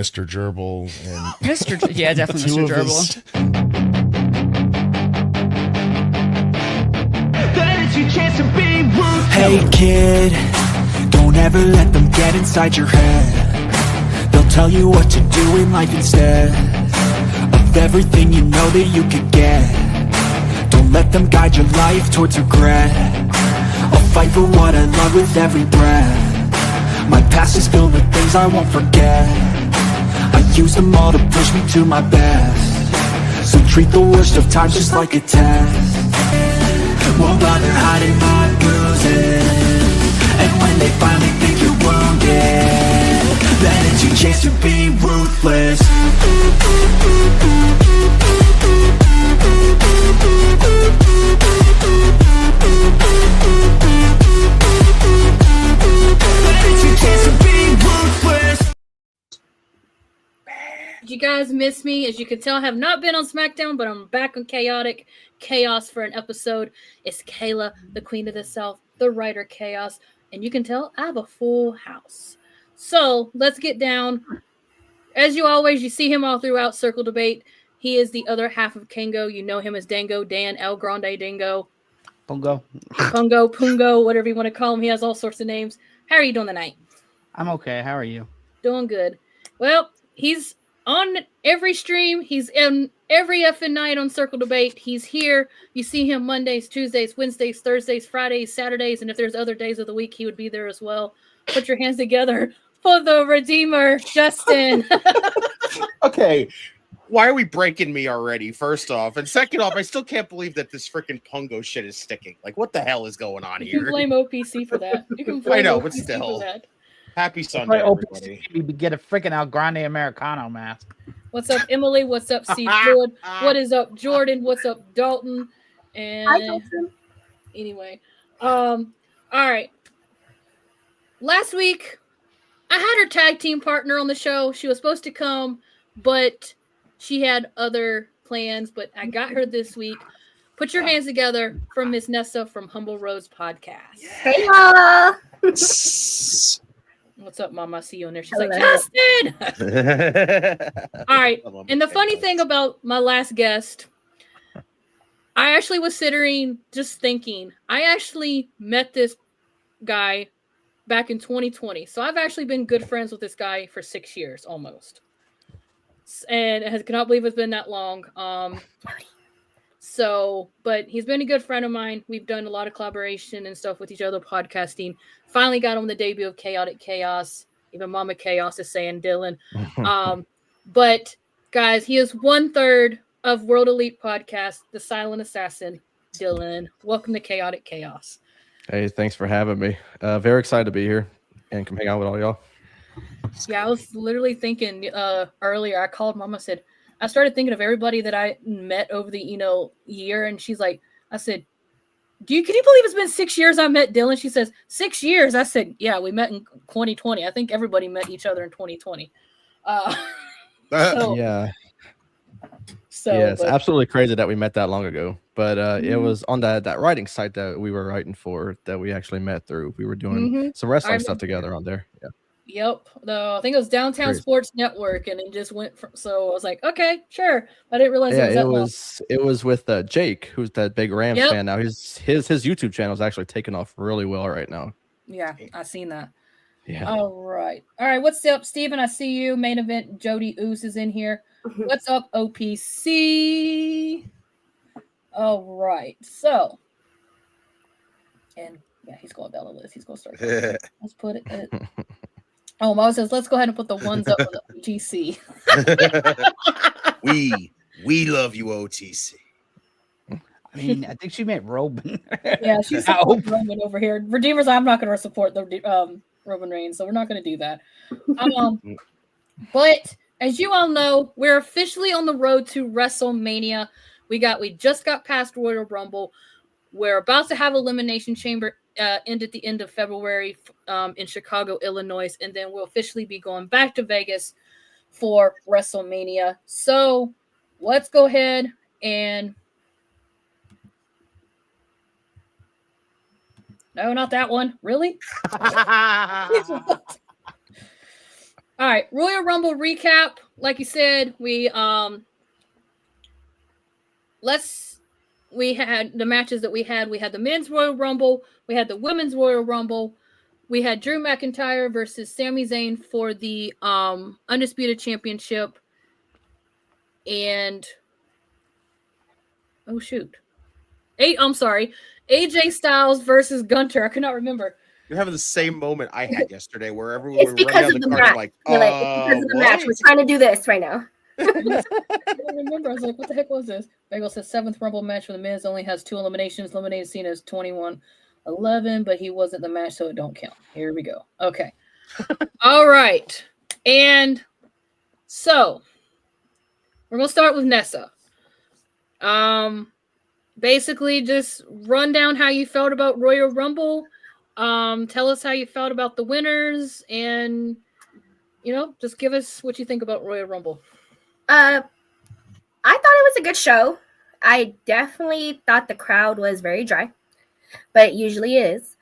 Mr. Gerbil and Yeah, definitely two Mr. of Gerbil. Hey kid, don't ever let them get inside your head. They'll tell you what to do in life instead of everything you know that you could get. Don't let them guide your life towards regret. I'll fight for what I love with every breath. My past is filled with things I won't forget. I use them all to push me to my best. So treat the worst of times just like a test. Won't bother hiding my bruises. And when they finally think you're wounded, then it's your chance to be ruthless. Did you guys miss me? As you can tell, I have not been on SmackDown, but I'm back on Chaotic Chaos for an episode. It's Kayla, the Queen of the South, the writer Chaos, and you can tell I have a full house. So let's get down. As you always, you see him all throughout Circle Debate. He is the other half of Kango. You know him as Dango, Dan, El Grande Dingo. Pungo, Pungo, whatever you want to call him. He has all sorts of names. How are you doing tonight? I'm okay. How are you? Doing good. Well, he's on every stream. He's in every effing night on Circle Debate. He's here. You see him Mondays, Tuesdays, Wednesdays, Thursdays, Fridays, Saturdays, and if there's other days of the week, he would be there as well. Put your hands together for the Redeemer, Justin. Okay. Why are we breaking me already, first off? And second off, I still can't believe that this freaking Pungo shit is sticking. Like, what the hell is going on You here? can blame OPC for that. You can blame I know, OPC but still. for that. Happy Sunday, everybody. We get a freaking El Grande Americano mask. What's up, Emily? What's up, C. Fluid? What is up, Jordan? What's up, Dalton? And Hi, Dalton. anyway, all right. Last week, I had her tag team partner on the show. She was supposed to come, but she had other plans. But I got her this week. Put your hands together for Miss Nessa from Humble Rose Podcast. Hey, Mama. What's up, Mama? I see you in there. She's like, Justin! All right. And the funny thing about my last guest, I actually was sitting just thinking, I actually met this guy back in 2020. So I've actually been good friends with this guy for 6 years almost. And I cannot believe it's been that long. But he's been a good friend of mine. We've done a lot of collaboration and stuff with each other, podcasting. Finally got on the debut of Chaotic Chaos. Even Mama Chaos is saying Dylan. But guys, he is 1/3 of World Elite Podcast, The Silent Assassin, Dylan. Welcome to Chaotic Chaos. Hey, thanks for having me. Very excited to be here and come hang out with all y'all. Yeah, I was literally thinking earlier. I called Mama, said, I started thinking of everybody that I met over the year, and she's like, I said, can you believe it's been 6 years I met Dylan? She says, 6 years. I said, yeah, we met in 2020. I think everybody met each other in 2020. Yeah. It's absolutely crazy that we met that long ago. But it was on that writing site that we were writing for that we actually met through. We were doing some wrestling stuff together on there. Yeah. Yep. I think it was Downtown Sports Network, and it just went from. So I was like, okay, sure. I didn't realize it was with Jake, who's that big Rams fan now. His YouTube channel is actually taking off really well right now. Yeah, I seen that. Yeah. All right. What's up, Steven? I see you. Main event. Jody Oos is in here. What's up, OPC? All right. So, and yeah, he's going down the list. He's going to start. Let's put it. Mo says, let's go ahead and put the ones up for the OTC. we love you, OTC. I mean, I think she meant Roman. Yeah, she's supporting Roman over here. Redeemers, I'm not going to support the Roman Reigns, so we're not going to do that. But as you all know, we're officially on the road to WrestleMania. We just got past Royal Rumble. We're about to have Elimination Chamber end at the end of February in Chicago, Illinois, and then we'll officially be going back to Vegas for WrestleMania. So let's go ahead and no, not that one. Really? All right, Royal Rumble recap. Like you said, we had the matches that we had. We had the men's Royal Rumble. We had the women's Royal Rumble. We had Drew McIntyre versus Sami Zayn for the Undisputed Championship. And I'm sorry. AJ Styles versus Gunter. I could not remember. You're having the same moment I had yesterday where everyone It's were because running of down the the match. card. I'm like, It's because of the match. We're trying to do this right now. I don't remember. I was like, what the heck was this? Bagel says 7th Rumble match for the Miz only has 2 eliminations. Eliminated Cena's 21-11, but he wasn't the match, so it don't count. Here we go. Okay. All right. And so we're gonna start with Nessa. Basically just run down how you felt about Royal Rumble. Tell us how you felt about the winners, and just give us what you think about Royal Rumble. I thought it was a good show. I definitely thought the crowd was very dry, but it usually is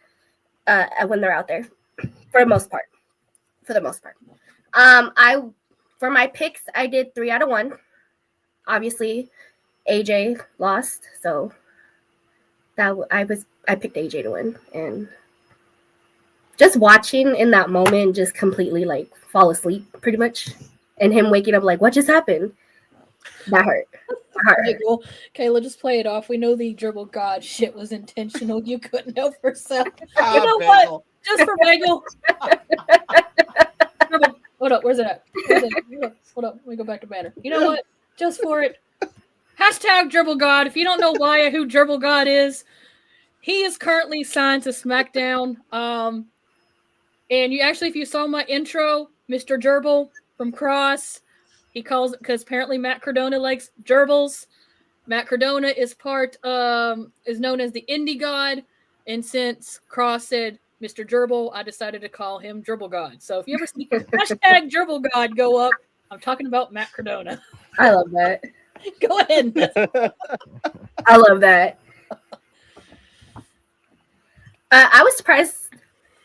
when they're out there for the most part. For my picks, I did 3 out of 1. Obviously, AJ lost, so I picked AJ to win, and just watching in that moment, just completely like fall asleep, pretty much, and him waking up like, what just happened? That hurt. Well, Kayla, just play it off. We know the dribble god shit was intentional. You couldn't help yourself. You know what? Just for Bagel. Hold up. Where's it at? Hold up. Let me go back to banner. You know what? Just for it. Hashtag dribble god. If you don't know who dribble god is, he is currently signed to SmackDown. And if you saw my intro, Mr. Gerbil from Cross, he calls it because apparently Matt Cardona likes gerbils. Matt Cardona is is known as the Indie God. And since Cross said Mr. Gerbil, I decided to call him Dribble God. So if you ever see hashtag Dribble God go up, I'm talking about Matt Cardona. I love that. Go ahead. I love that. I was surprised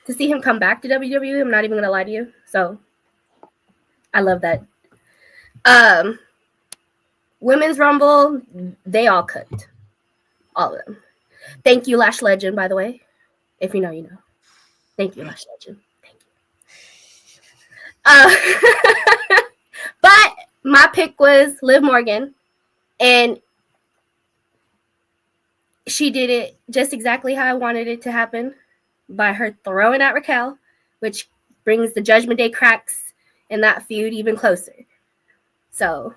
to see him come back to WWE. I'm not even gonna lie to you. So I love that. Women's Rumble, they all cooked. All of them. Thank you, Lash Legend, by the way. If you know, you know. Thank you, Lash Legend. Thank you. But my pick was Liv Morgan, and she did it just exactly how I wanted it to happen by her throwing at Raquel, which brings the Judgment Day cracks in that feud even closer. So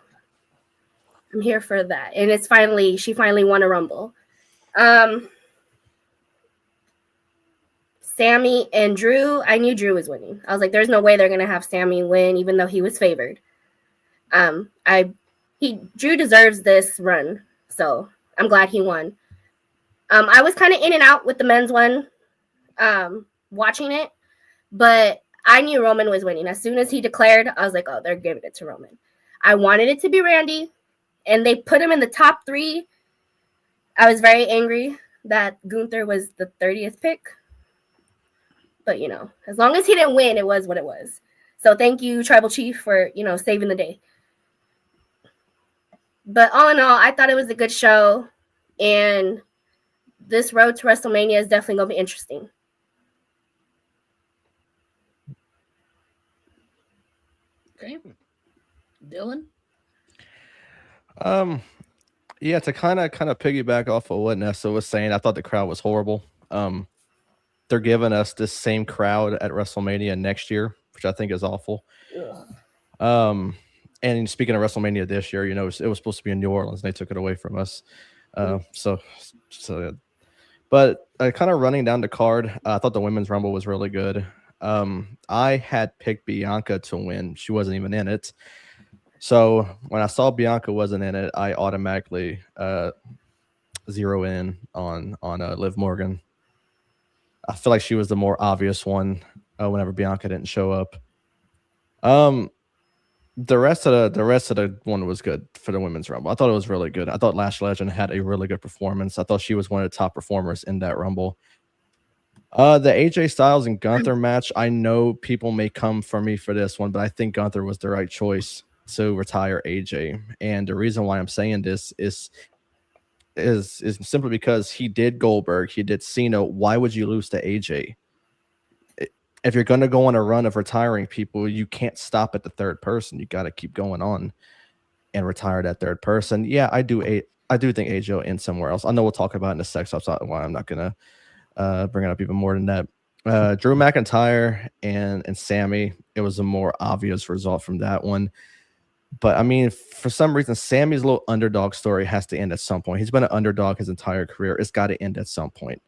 I'm here for that. And she finally won a Rumble. Sami and Drew, I knew Drew was winning. I was like, there's no way they're going to have Sami win, even though he was favored. Drew deserves this run, so I'm glad he won. I was kind of in and out with the men's one, watching it, but I knew Roman was winning. As soon as he declared, I was like, oh, they're giving it to Roman. I wanted it to be Randy, and they put him in the top 3. I was very angry that Gunther was the 30th pick. But, as long as he didn't win, it was what it was. So thank you, Tribal Chief, for, saving the day. But all in all, I thought it was a good show. And this road to WrestleMania is definitely going to be interesting. Okay. Dylan? Yeah, to kind of piggyback off of what Nessa was saying, I thought the crowd was horrible. They're giving us this same crowd at WrestleMania next year, which I think is awful. Ugh. And speaking of WrestleMania this year, it was supposed to be in New Orleans, and they took it away from us. But kind of running down the card, I thought the Women's Rumble was really good. I had picked Bianca to win. She wasn't even in it. So when I saw Bianca wasn't in it, I automatically zero in on Liv Morgan. I feel like she was the more obvious one whenever Bianca didn't show up. The rest of the one was good for the Women's Rumble. I thought it was really good. I thought Lash Legend had a really good performance. I thought she was one of the top performers in that Rumble. The AJ Styles and Gunther match, I know people may come for me for this one, but I think Gunther was the right choice to retire AJ. And the reason why I'm saying this is simply because he did Goldberg, he did Cena. Why would you lose to AJ? If you're going to go on a run of retiring people, you can't stop at the third person. You got to keep going on and retire that third person. Yeah, I do think AJ will end somewhere else. I know we'll talk about it in a sec, so why I'm not going to bring it up even more than that. Drew McIntyre and Sammy, it was a more obvious result from that one. But I mean, for some reason, Sammy's little underdog story has to end at some point. He's been an underdog his entire career. It's got to end at some point.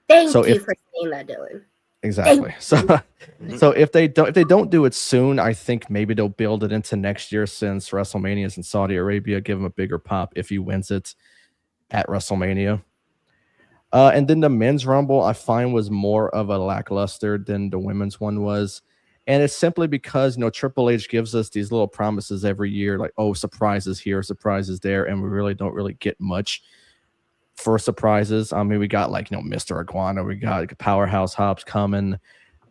Thank you for saying that, Dylan. Exactly. So if they don't do it soon, I think maybe they'll build it into next year, since WrestleMania is in Saudi Arabia. Give him a bigger pop if he wins it at WrestleMania. And then the men's rumble I find was more of a lackluster than the women's one was. And it's simply because, Triple H gives us these little promises every year, like, oh, surprises here, surprises there, and we really don't get much for surprises. I mean, we got Mr. Iguana, we got Powerhouse Hobbs coming,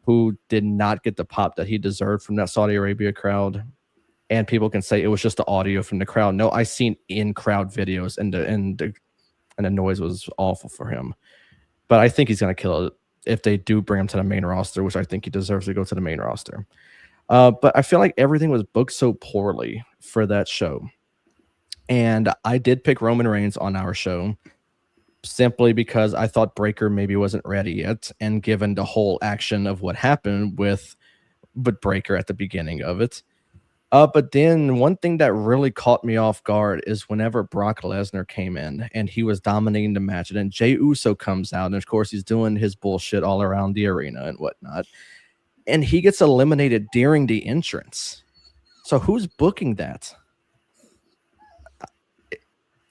who did not get the pop that he deserved from that Saudi Arabia crowd. And people can say it was just the audio from the crowd. No, I seen in-crowd videos, and the noise was awful for him. But I think he's going to kill it if they do bring him to the main roster, which I think he deserves to go to the main roster. But I feel like everything was booked so poorly for that show. And I did pick Roman Reigns on our show simply because I thought Breakker maybe wasn't ready yet. And given the whole action of what happened with Breakker at the beginning of it. But then one thing that really caught me off guard is whenever Brock Lesnar came in and he was dominating the match, and then Jey Uso comes out, and of course he's doing his bullshit all around the arena and whatnot, and he gets eliminated during the entrance. So who's booking that?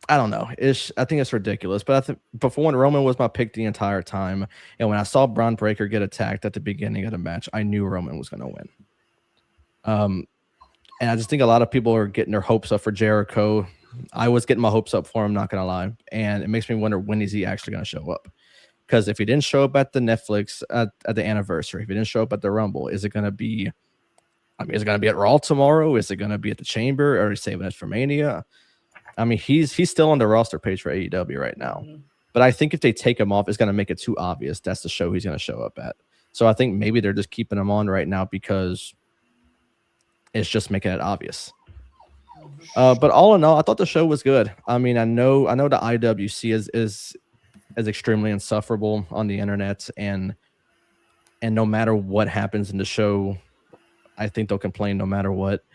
I don't know. I think it's ridiculous. But I think before, when Roman was my pick the entire time, and when I saw Braun Breaker get attacked at the beginning of the match, I knew Roman was going to win. And I just think a lot of people are getting their hopes up for Jericho. I was getting my hopes up for him, not going to lie. And it makes me wonder, when is he actually going to show up? Because if he didn't show up at the Netflix, at the anniversary, if he didn't show up at the Rumble, is it going to be, is it going to be at Raw tomorrow? Is it going to be at the Chamber? Or is he saving it for Mania? I mean, he's still on the roster page for AEW right now. But I think if they take him off, it's going to make it too obvious that's the show he's going to show up at. So I think maybe they're just keeping him on right now because it's just making it obvious. But all in all, I thought the show was good. I mean, I know the IWC is extremely insufferable on the internet, and no matter what happens in the show, I think they'll complain no matter what.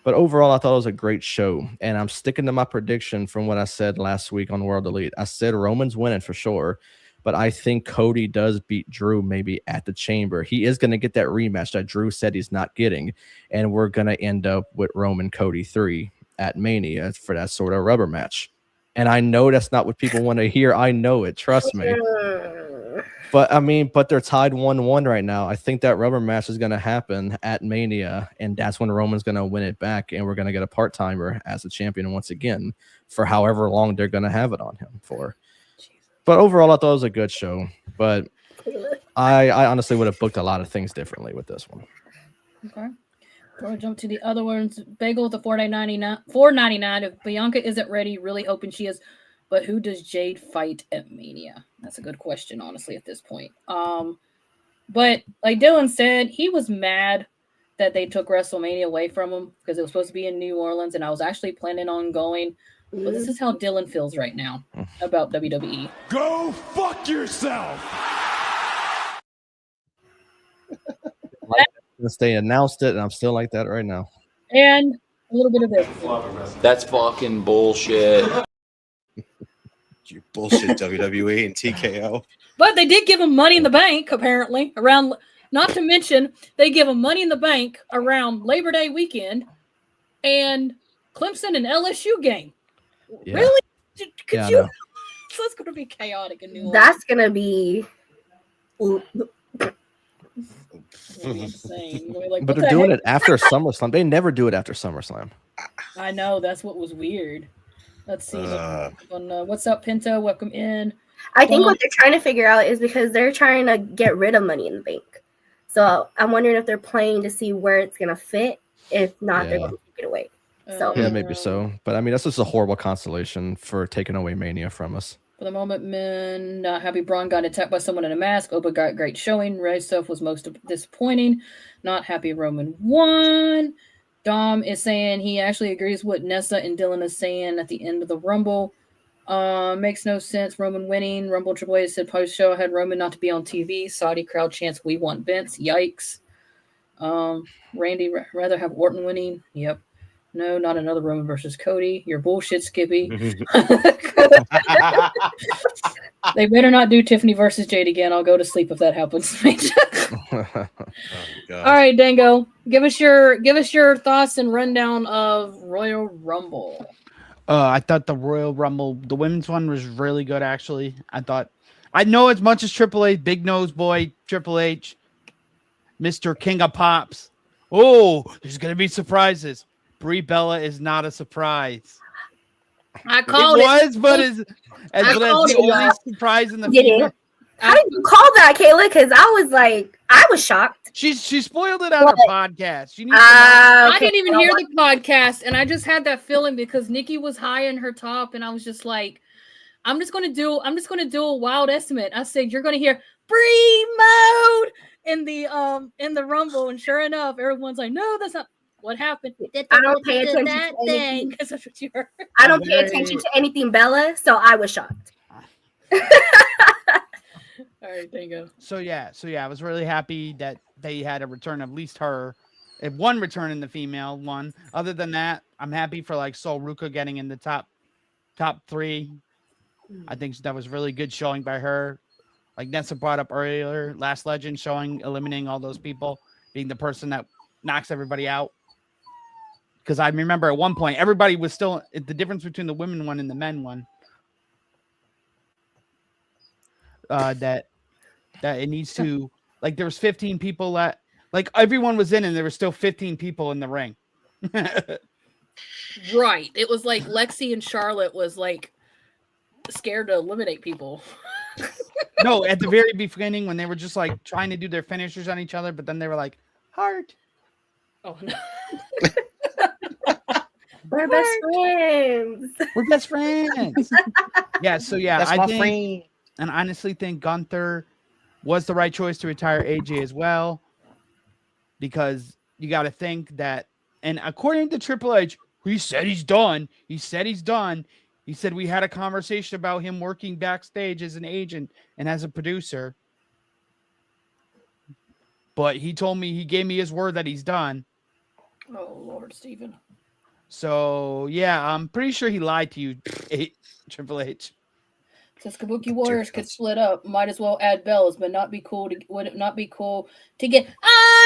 But overall, I thought it was a great show, and I'm sticking to my prediction from what I said last week on World Elite. I said Roman's winning for sure, but I think Cody does beat Drew maybe at the Chamber. He is going to get that rematch that Drew said he's not getting, and we're going to end up with Roman Cody 3 at Mania for that sort of rubber match. And I know that's not what people want to hear. I know it. Trust me. But I mean, they're tied 1-1 right now. I think that rubber match is going to happen at Mania, and that's when Roman's going to win it back, and we're going to get a part-timer as a champion once again for however long they're going to have it on him for. But overall, I thought it was a good show. But I honestly would have booked a lot of things differently with this one. Okay. Before we jump to the other ones, Bagel with the $4.99. If Bianca isn't ready, really hoping she is. But who does Jade fight at Mania? That's a good question, honestly, at this point. But like Dylan said, he was mad that they took WrestleMania away from him because it was supposed to be in New Orleans, and I was actually planning on going. But this is how Dylan feels right now about WWE. Go fuck yourself! They announced it, and I'm still like that right now. And a little bit of this. That's fucking bullshit. You bullshit WWE and TKO. But they did give him Money in the Bank, apparently, around, not to mention, they give him Money in the Bank around Labor Day weekend and Clemson and LSU game. Yeah. Really? Could you? So it's going to be chaotic in New Orleans. That's going to be insane. Like, but they're doing it after SummerSlam. They never do it after SummerSlam. I know. That's what was weird. Let's see. What's up, Pinto? Welcome in. I think what they're trying to figure out is because they're trying to get rid of Money in the Bank. So I'm wondering if they're playing to see where it's going to fit. If not, they're going to take it away. So yeah, maybe so. But I mean, that's just a horrible constellation for taking away Mania from us. For the moment, men, not happy Braun got attacked by someone in a mask. Oba got great showing. Ray's stuff was most disappointing. Not happy Roman won. Dom is saying he actually agrees with Nessa and Dylan is saying at the end of the Rumble. Makes no sense. Roman winning. Rumble Triple H said post show had Roman not to be on TV. Saudi crowd chants we want Vince. Yikes. Randy rather have Orton winning. Yep. No, not another Roman versus Cody. You're bullshit, Skippy. They better not do Tiffany versus Jade again. I'll go to sleep if that happens. All right, Dango. Give us your thoughts and rundown of Royal Rumble. I thought the Royal Rumble, the women's one, was really good. Actually, I know as much as Triple H, Big Nose Boy, Triple H, Mr. King of Pops. Oh, there's gonna be surprises. Brie Bella is not a surprise. I called it. But as the only surprise in the film. How did you call that, Kayla? Because I was shocked. She spoiled it on her podcast. I didn't even hear the podcast, and I just had that feeling because Nikki was high in her top, and I was just like, I'm just gonna do a wild estimate. I said you're gonna hear Brie mode in the Rumble, and sure enough, everyone's like, no, that's not. What happened? I don't pay attention to anything. That's what you heard. I don't pay attention to anything, Bella. So I was shocked. All right, there you go. So yeah, I was really happy that they had a return of at least her, one return in the female one. Other than that, I'm happy for like Sol Ruka getting in the top 3. I think that was really good showing by her. Like Nessa brought up earlier, Last Legend eliminating all those people, being the person that knocks everybody out. Because I remember at one point, everybody was still the difference between the women one and the men one. That it needs to, like, there was 15 people that, like, everyone was in and there were still 15 people in the ring. Right. It was like Lexi and Charlotte was like scared to eliminate people. No, at the very beginning when they were just like trying to do their finishers on each other, but then they were like, heart. Oh no. We're best friends. We're best friends. Yeah, so yeah, that's my friend. And honestly think Gunther was the right choice to retire AJ as well. Because you got to think that, and according to Triple H, he said he's done. He said we had a conversation about him working backstage as an agent and as a producer. But he gave me his word that he's done. Oh, Lord, Steven. So, yeah, I'm pretty sure he lied to you, Triple H. Says Kabuki Warriors could split up. Might as well add bells, but would it not be cool to get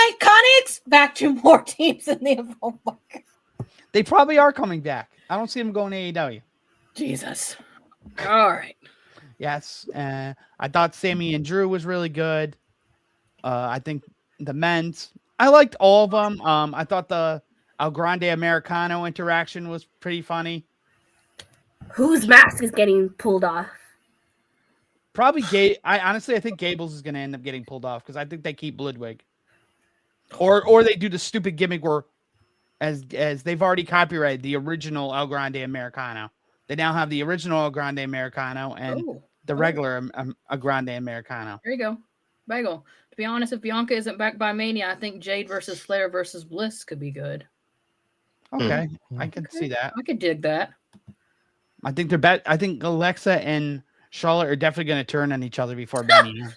Iconics back to more teams in the oh my God. They probably are coming back. I don't see them going to AEW. Jesus. All right. Yes. I thought Sammy and Drew was really good. I think the men's, I liked all of them. I thought the El Grande Americano interaction was pretty funny. Whose mask is getting pulled off? Probably I think Gable's is going to end up getting pulled off because I think they keep Ludwig. Or they do the stupid gimmick where as they've already copyrighted the original El Grande Americano. They now have the original El Grande Americano and the regular El Grande Americano. There you go. Bagel. To be honest, if Bianca isn't back by Mania, I think Jade versus Flair versus Bliss could be good. Okay, I can see that. I could dig that. I think I think Alexa and Charlotte are definitely going to turn on each other before Mania.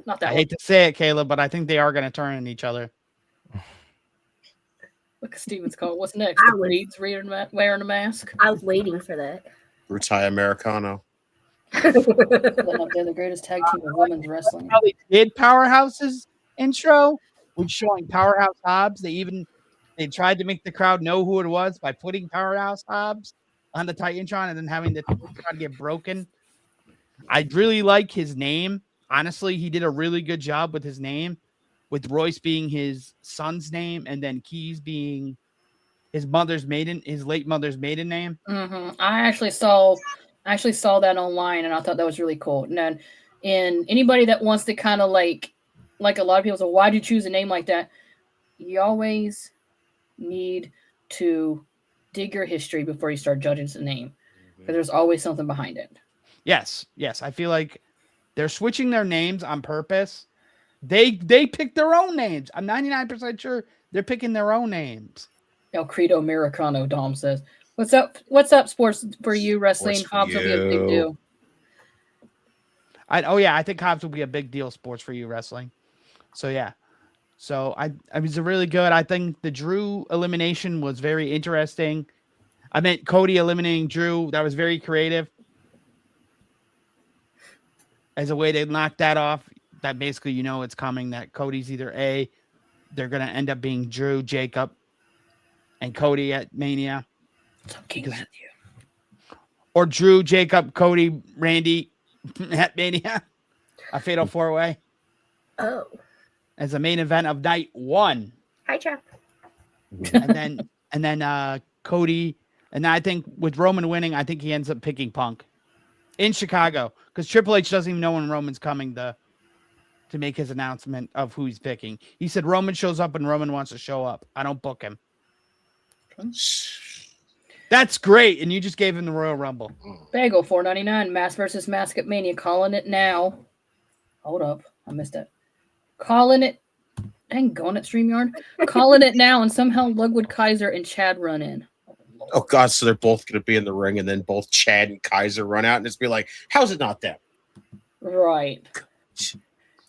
Not that. I hate to say it, Caleb, but I think they are going to turn on each other. Look at Steven's call. What's next? The Reed's wearing a mask. I was waiting for that. Retire Americano. They're the greatest tag team of women's wrestling. How they did Powerhouse's intro with showing Powerhouse Hobbs. They tried to make the crowd know who it was by putting Powerhouse Hobbs on the Titantron and then having the Titantron get broken. I really like his name. Honestly, he did a really good job with his name, with Royce being his son's name and then Keys being his late mother's maiden name. Mm-hmm. I actually saw I actually saw that online, and I thought that was really cool. And anybody that wants to kind of like a lot of people say, why do you choose a name like that? You always need to dig your history before you start judging the name, because there's always something behind it. Yes. I feel like they're switching their names on purpose. They pick their own names. I'm 99% sure they're picking their own names. El Credo Americano, Dom says. What's up, sports for you, wrestling? Hobbs will be a big deal. I think Hobbs will be a big deal, sports for you, wrestling. So yeah. So I was really good. I think the Drew elimination was very interesting. I meant Cody eliminating Drew. That was very creative. As a way to knock that off, that basically it's coming, that Cody's either they're going to end up being Drew, Jacob, and Cody at Mania. Or Drew, Jacob, Cody, Randy at Mania. A fatal 4-way. Oh. As a main event of night 1. Hi, Chap. And then Cody, and I think with Roman winning, I think he ends up picking Punk in Chicago, because Triple H doesn't even know when Roman's coming to make his announcement of who he's picking. He said Roman shows up and Roman wants to show up. I don't book him. That's great. And you just gave him the Royal Rumble. Bagel $4.99. Mask versus Mask at Mania. Calling it now. Hold up. I missed it. Calling it. Dang, going at StreamYard. Calling it now, and somehow Ludwig Kaiser and Chad run in. Oh, God. So they're both going to be in the ring, and then both Chad and Kaiser run out, and it's be like, how's it not them? Right.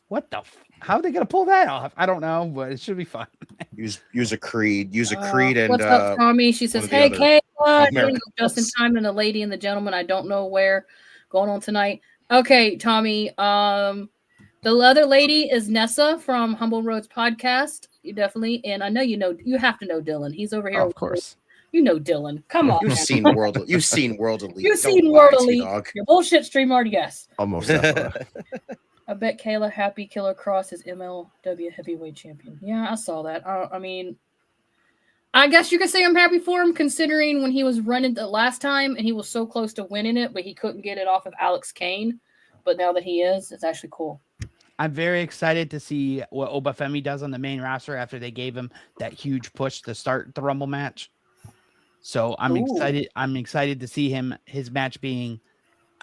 What the? How are they going to pull that off? I don't know, but it should be fun. Use a Creed. Use a Creed and what's up, Tommy? She says, "Hey, Kayla, just in time, and the lady and the gentleman. I don't know where going on tonight." Okay, Tommy. The other lady is Nessa from Humble Roads Podcast. You definitely, and I know you have to know Dylan. He's over here. Of course. You know Dylan. Come on. You've seen World Elite. You've seen World Don't Elite. lie, Your bullshit StreamYard, yes. Almost definitely. I bet Kayla happy Killer Cross is MLW heavyweight champion. Yeah, I saw that. I mean, I guess you could say I'm happy for him, considering when he was running the last time and he was so close to winning it, but he couldn't get it off of Alex Kane. But now that he is, it's actually cool. I'm very excited to see what Obafemi does on the main roster after they gave him that huge push to start the Rumble match. So I'm excited. I'm excited to see his match being,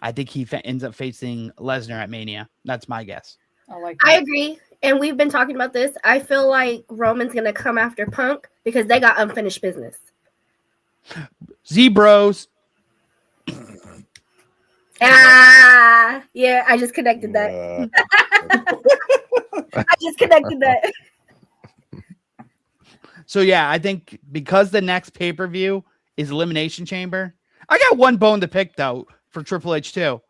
I think he ends up facing Lesnar at Mania. That's my guess. I agree. And we've been talking about this. I feel like Roman's going to come after Punk because they got unfinished business. Z-Bros. Yeah, I just connected that. I just connected that. So yeah, I think because the next pay-per-view is Elimination Chamber, I got one bone to pick though for Triple H too.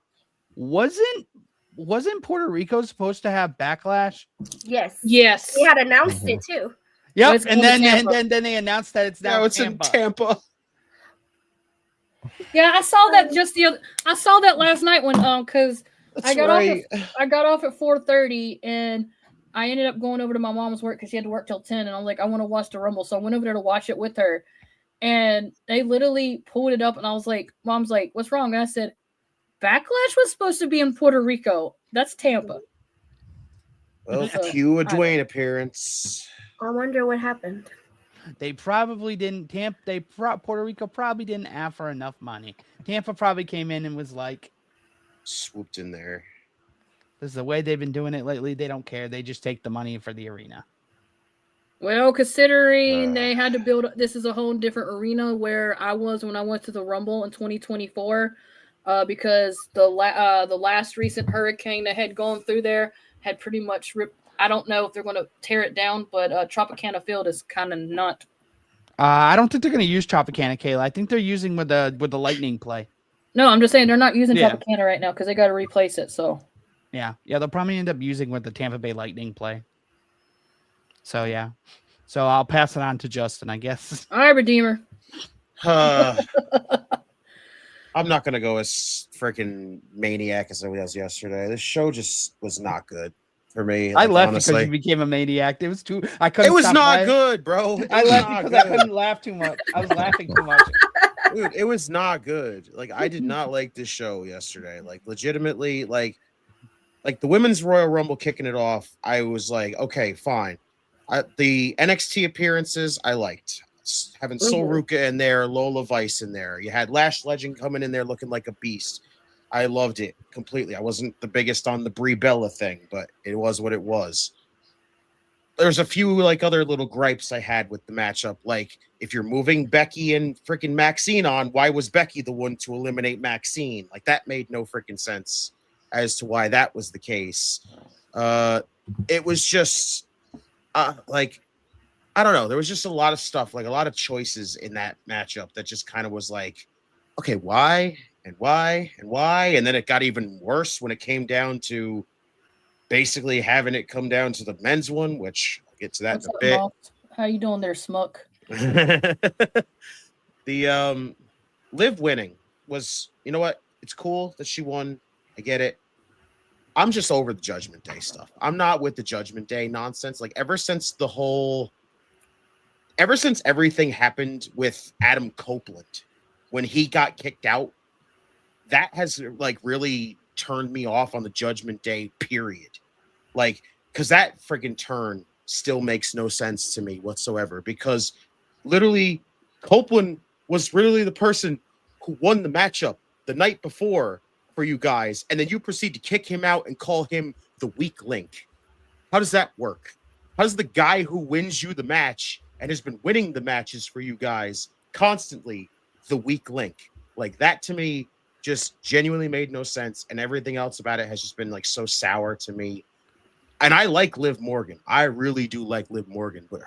Wasn't Puerto Rico supposed to have Backlash? Yes. Yes. He had announced it too. Yep. And then they announced that it's now in Tampa. Yeah, I saw that I saw that last night when because I got off at 4:30 and I ended up going over to my mom's work because she had to work till 10, and I'm like, I want to watch the Rumble, so I went over there to watch it with her, and they literally pulled it up, and I was like, Mom's like, what's wrong? And I said, Backlash was supposed to be in Puerto Rico. That's Tampa. Well, cue a Dwayne appearance. I wonder what happened. They probably didn't. Puerto Rico probably didn't offer enough money. Tampa probably came in and was like, swooped in there. This is the way they've been doing it lately. They don't care. They just take the money for the arena. Well, considering they had to build, this is a whole different arena where I was when I went to the Rumble in 2024, because the last recent hurricane that had gone through there had pretty much ripped. I don't know if they're going to tear it down, but Tropicana Field is kind of not. I don't think they're going to use Tropicana, Kayla. I think they're using with the Lightning play. No, I'm just saying they're not using Tropicana right now because they got to replace it. So. Yeah, they'll probably end up using with the Tampa Bay Lightning play. So yeah, so I'll pass it on to Justin, I guess. All right, Redeemer. I'm not gonna go as freaking maniac as I was yesterday. This show just was not good for me. I left honestly. Because you became a maniac. It was too. I couldn't. It was not good, bro. I left because I couldn't laugh too much. I was laughing too much. Dude, it was not good. Like, I did not like this show yesterday. Like, legitimately, like the women's Royal Rumble kicking it off. I was like, okay, fine. The NXT appearances I liked. Having Sol Ruka in there, Lola Vice in there. You had Lash Legend coming in there looking like a beast. I loved it completely. I wasn't the biggest on the Brie Bella thing, but it was what it was. There's a few like other little gripes I had with the matchup. Like, if you're moving Becky and freaking Maxine on, why was Becky the one to eliminate Maxine? Like, that made no freaking sense as to why that was the case. It was just like, I don't know. There was just a lot of stuff, like a lot of choices in that matchup that just kind of was like, okay, why and why and why? And then it got even worse when it came down to basically having it come down to the men's one, which I'll get to that in a bit. Moss? How you doing there, Smuck? The Liv winning was, you know what? It's cool that she won. I get it. I'm just over the Judgment Day stuff. I'm not with the Judgment Day nonsense. Like, ever since everything happened with Adam Copeland when he got kicked out, that has like really turned me off on the Judgment Day, period. Like, because that freaking turn still makes no sense to me whatsoever, because literally Copeland was really the person who won the matchup the night before for you guys, and then you proceed to kick him out and call him the weak link. How does that work? How does the guy who wins you the match and has been winning the matches for you guys constantly the weak link? Like, that to me just genuinely made no sense, and everything else about it has just been like so sour to me. And I like Liv Morgan. I really do like Liv Morgan, but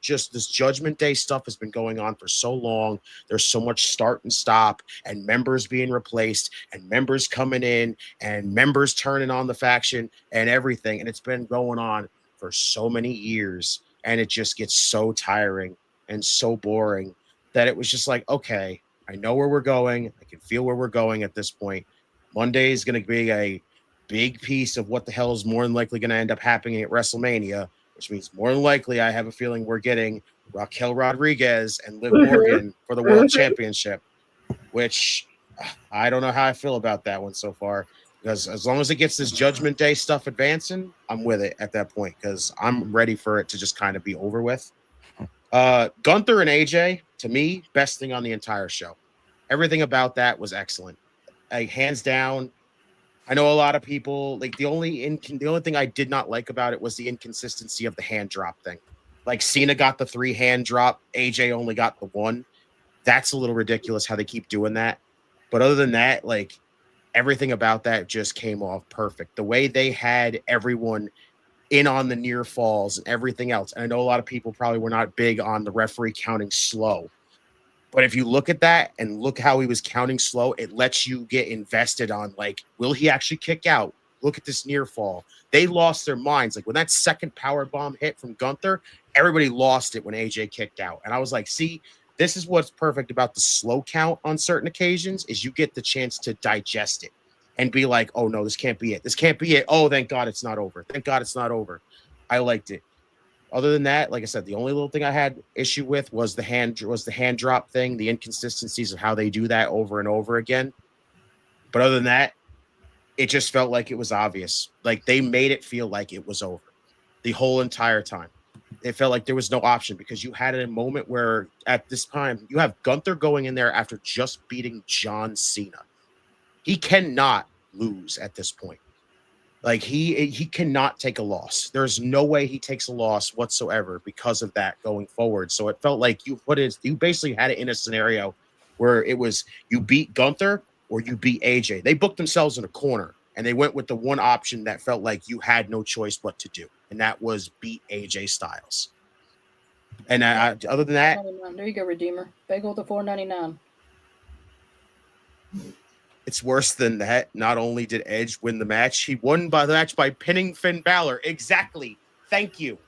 this Judgment Day stuff has been going on for so long. There's so much start and stop and members being replaced and members coming in and members turning on the faction and everything. And it's been going on for so many years, and it just gets so tiring and so boring that it was just like, okay, I know where we're going. I can feel where we're going at this point. Monday is going to be a big piece of what the hell is more than likely going to end up happening at WrestleMania, which means more than likely I have a feeling we're getting Raquel Rodriguez and Liv Morgan for the World Championship, which I don't know how I feel about that one so far, because as long as it gets this Judgment Day stuff advancing, I'm with it at that point, because I'm ready for it to just kind of be over with. Gunther and AJ, to me, best thing on the entire show. Everything about that was excellent. Hands down. I know a lot of people like the only thing I did not like about it was the inconsistency of the hand drop thing. Like, Cena got the 3 hand drop, AJ only got the 1. That's a little ridiculous how they keep doing that. But other than that, like, everything about that just came off perfect. The way they had everyone in on the near falls and everything else. And I know a lot of people probably were not big on the referee counting slow. But if you look at that and look how he was counting slow, it lets you get invested on, like, will he actually kick out? Look at this near fall. They lost their minds. Like, when that second power bomb hit from Gunther, everybody lost it when AJ kicked out. And I was like, see, this is what's perfect about the slow count on certain occasions, is you get the chance to digest it and be like, oh, no, this can't be it. This can't be it. Oh, thank God it's not over. Thank God it's not over. I liked it. Other than that, like I said, the only little thing I had issue with was the hand drop thing, the inconsistencies of how they do that over and over again. But other than that, it just felt like it was obvious. Like, they made it feel like it was over the whole entire time. It felt like there was no option, because you had a moment where at this time you have Gunther going in there after just beating John Cena. He cannot lose at this point. Like, he cannot take a loss. There's no way he takes a loss whatsoever because of that going forward. So it felt like you basically had it in a scenario where it was you beat Gunther or you beat AJ. They booked themselves in a corner, and they went with the one option that felt like you had no choice but to do, and that was beat AJ Styles. And other than that, there you go, Redeemer. Bagel to $4.99. It's worse than that. Not only did Edge win the match, he won the match by pinning Finn Balor. Exactly. Thank you.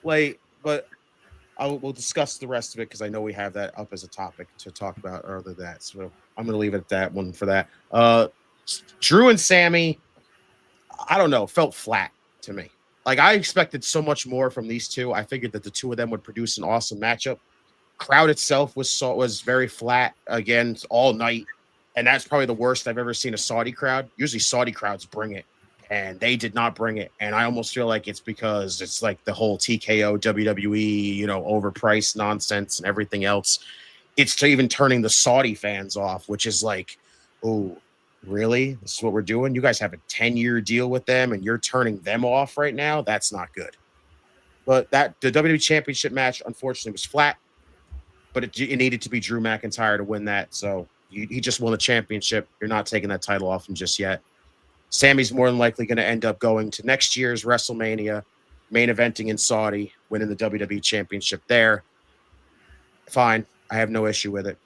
Like, but we'll discuss the rest of it, because I know we have that up as a topic to talk about other than that. So I'm going to leave it at that one for that. Drew and Sammy, I don't know, felt flat to me. Like, I expected so much more from these two. I figured that the two of them would produce an awesome matchup. Crowd itself was very flat again all night, and that's probably the worst I've ever seen a Saudi crowd. Usually Saudi crowds bring it, and they did not bring it. And I almost feel like it's because it's like the whole TKO WWE, overpriced nonsense and everything else. It's even turning the Saudi fans off, which is like, oh, really? This is what we're doing? You guys have a 10-year deal with them, and you're turning them off right now? That's not good. But the WWE Championship match, unfortunately, was flat. But it needed to be Drew McIntyre to win that. So he just won the championship. You're not taking that title off him just yet. Sammy's more than likely going to end up going to next year's WrestleMania, main eventing in Saudi, winning the WWE Championship there. Fine. I have no issue with it.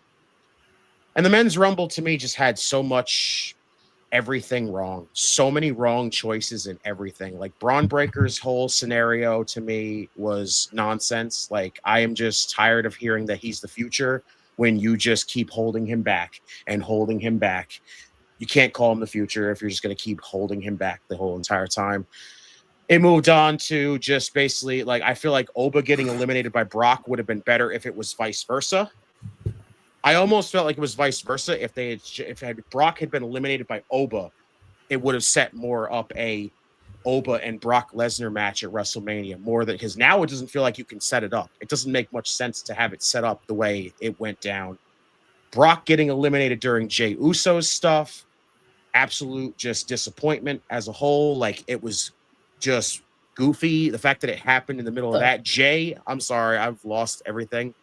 And the men's Rumble, to me, just had so much everything wrong. So many wrong choices in everything. Like Braun Breaker's whole scenario to me was nonsense. Like, I am just tired of hearing that he's the future when you just keep holding him back and holding him back. You can't call him the future if you're just going to keep holding him back the whole entire time. It moved on to just basically, like, I feel like Oba getting eliminated by Brock would have been better if it was vice versa. I almost felt like it was vice versa. If Brock had been eliminated by Oba, it would have set more up a Oba and Brock Lesnar match at WrestleMania more than, because now it doesn't feel like you can set it up. It doesn't make much sense to have it set up the way it went down. Brock getting eliminated during Jey Uso's stuff, absolute just disappointment as a whole. Like, it was just goofy. The fact that it happened in the middle of that. Jay, I'm sorry, I've lost everything.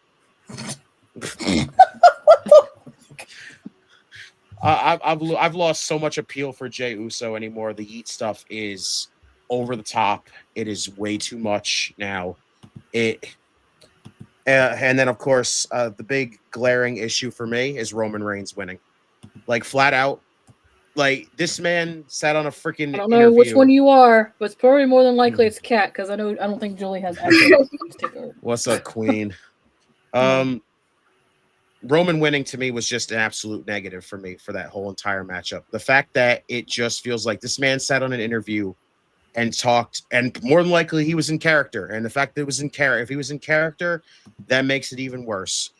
I've lost so much appeal for Jey Uso anymore. The Yeet stuff is over the top. It is way too much now. And then, of course, the big glaring issue for me is Roman Reigns winning. Like, flat out. Like, this man sat on a freaking I don't know which one you are, but it's probably more than likely it's Kat, because I don't think Julie has access. What's up, Queen? Roman winning to me was just an absolute negative for me for that whole entire matchup. The fact that it just feels like this man sat on an interview and talked, and more than likely he was in character. And the fact that it was in character, if he was in character, that makes it even worse.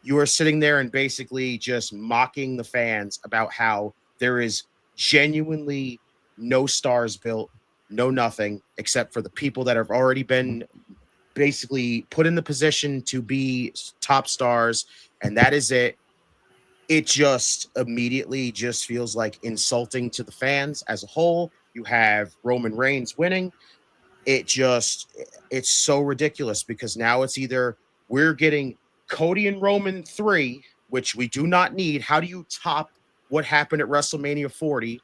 You are sitting there and basically just mocking the fans about how there is genuinely no stars built, no nothing, except for the people that have already been basically put in the position to be top stars, and that is it. It just immediately just feels like insulting to the fans as a whole. You have Roman Reigns winning. It's so ridiculous, because now it's either we're getting Cody and Roman 3, which we do not need. How do you top what happened at WrestleMania 40?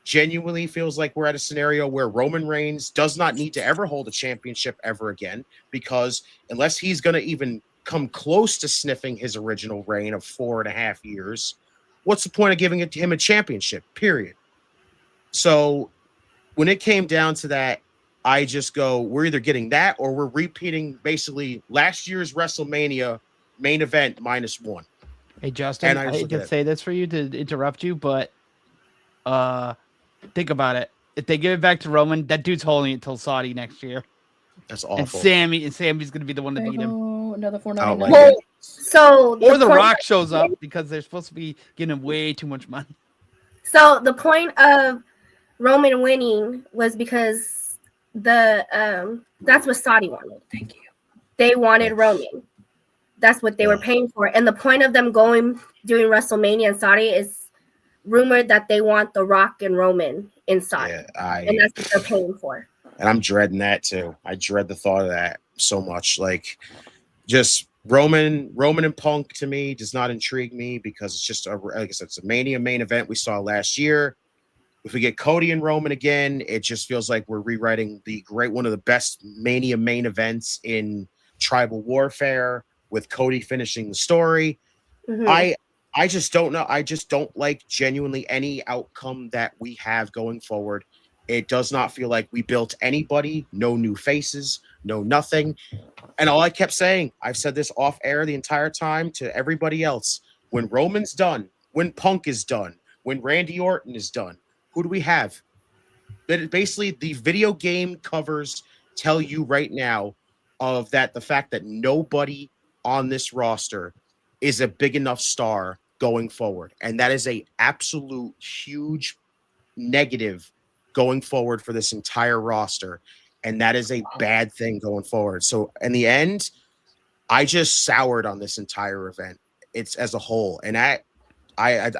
Genuinely feels like we're at a scenario where Roman Reigns does not need to ever hold a championship ever again, because unless he's going to even come close to sniffing his original reign of 4.5 years, what's the point of giving him a championship, period? So when it came down to that, I just go, we're either getting that or we're repeating basically last year's WrestleMania main event -1. Hey, Justin, I hate to say this for you, to interrupt you, but think about it. If they give it back to Roman, that dude's holding it till Saudi next year. That's awful. And Sammy's going to be the one to beat him. Another $4.99. Well, so or The Rock shows up, because they're supposed to be giving him way too much money. So the point of Roman winning was because that's what Saudi wanted. Thank you. They wanted Roman. That's what they were paying for. And the point of them doing WrestleMania in Saudi is rumored that they want The Rock and Roman in Saudi. And that's what they're paying for. And I'm dreading that too. I dread the thought of that so much. Like, just Roman and Punk to me does not intrigue me, because it's just like I said, it's a Mania main event we saw last year. If we get Cody and Roman again, it just feels like we're rewriting one of the best Mania main events in tribal warfare, with Cody finishing the story. Mm-hmm. I just don't know. I just don't like genuinely any outcome that we have going forward. It does not feel like we built anybody, no new faces, no nothing. And all I kept saying, I've said this off air the entire time to everybody else, when Roman's done, when Punk is done, when Randy Orton is done, who do we have? Basically, the video game covers tell you right now of that the fact that nobody on this roster is a big enough star going forward. And that is a absolute huge negative going forward for this entire roster. And that is a bad thing going forward. So in the end, I just soured on this entire event. It's as a whole. And I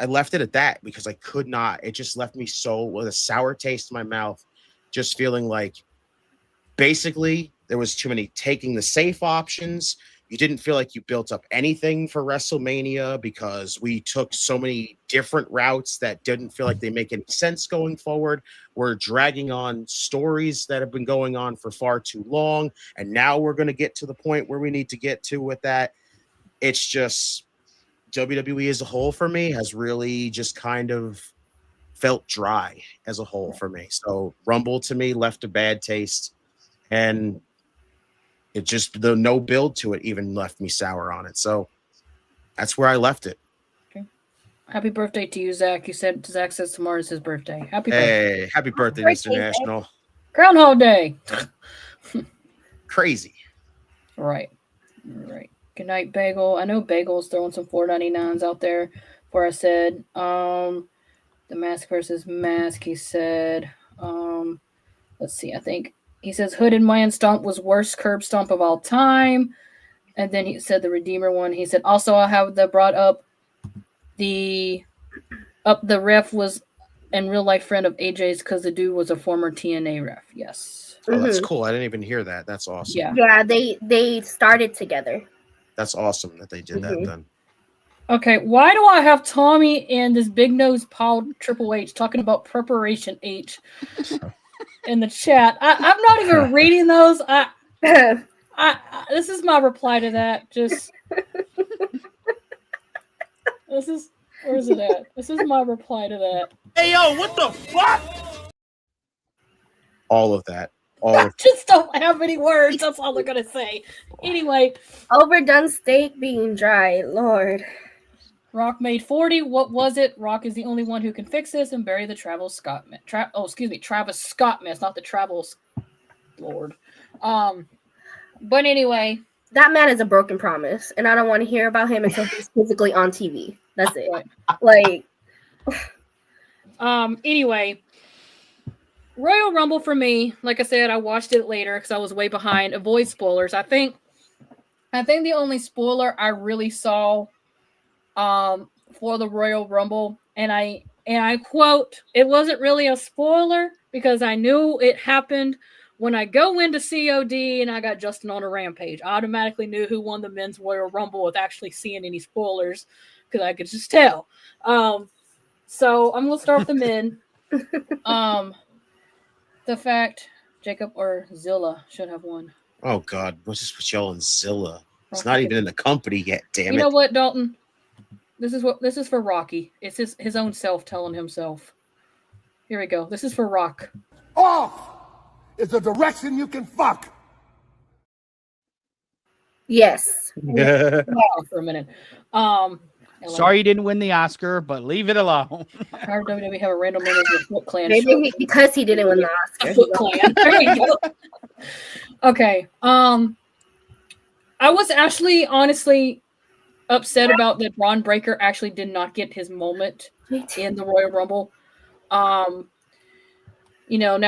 left it at that because I could not. It just left me with a sour taste in my mouth, just feeling like basically there was too many taking the safe options. You didn't feel like you built up anything for WrestleMania because we took so many different routes that didn't feel like they make any sense going forward. We're dragging on stories that have been going on for far too long. And now we're going to get to the point where we need to get to with that. It's just WWE as a whole for me has really just kind of felt dry as a whole for me. So Rumble to me left a bad taste, and it just the no build to it even left me sour on it. So that's where I left it. Okay. Happy birthday to you, Zach. Zach says tomorrow's his birthday. Happy birthday. Hey, happy birthday, Mr. National. Groundhog Day. Crazy. Right. Good night, Bagel. I know Bagel's throwing some $4.99s out there. Where I said, the mask versus mask. He said, let's see. I think he says Hooded Man Stomp was worst curb stomp of all time. And then he said the Redeemer one. He said also I have brought up the ref was in real life friend of AJ's because the dude was a former TNA ref. Yes. Oh, that's cool. I didn't even hear that. That's awesome. Yeah. They started together. That's awesome that they did that then. Okay, why do I have Tommy and this big nose Paul Triple H talking about Preparation H in the chat? I'm not even reading those. This is my reply to that. Just where's it at? This is my reply to that. Hey yo, what the fuck? All of that. I just don't have any words. That's all they're gonna say. Anyway, overdone steak being dry. Lord. Rock made 40. What was it? Rock is the only one who can fix this and bury the Travis Scott myth. Travis Scott myth, not the Travels Lord. But anyway, that man is a broken promise, and I don't want to hear about him until he's physically on TV. That's it. Like, anyway, Royal Rumble for me, like I said, I watched it later because I was way behind. Avoid spoilers. I think the only spoiler I really saw for the Royal Rumble, and I quote, it wasn't really a spoiler because I knew it happened when I go into COD and I got Justin on a rampage. I automatically knew who won the men's Royal Rumble without actually seeing any spoilers because I could just tell. So I'm gonna start with the men. The fact Jacob or Zilla should have won. Oh God, what's this with y'all and Zilla? It's not even in the company yet. Damn it! You know what, Dalton? This is for Rocky. It's his own self telling himself. Here we go. This is for Rock. Off is a direction you can fuck. Yes. For a minute. Sorry you didn't win the Oscar, but leave it alone. Our WWE have a random member of the Foot Clan. Maybe because he didn't win the Oscar. Foot Clan. There we go. Okay. I was actually honestly upset about that Braun Breaker actually did not get his moment in the Royal Rumble. Now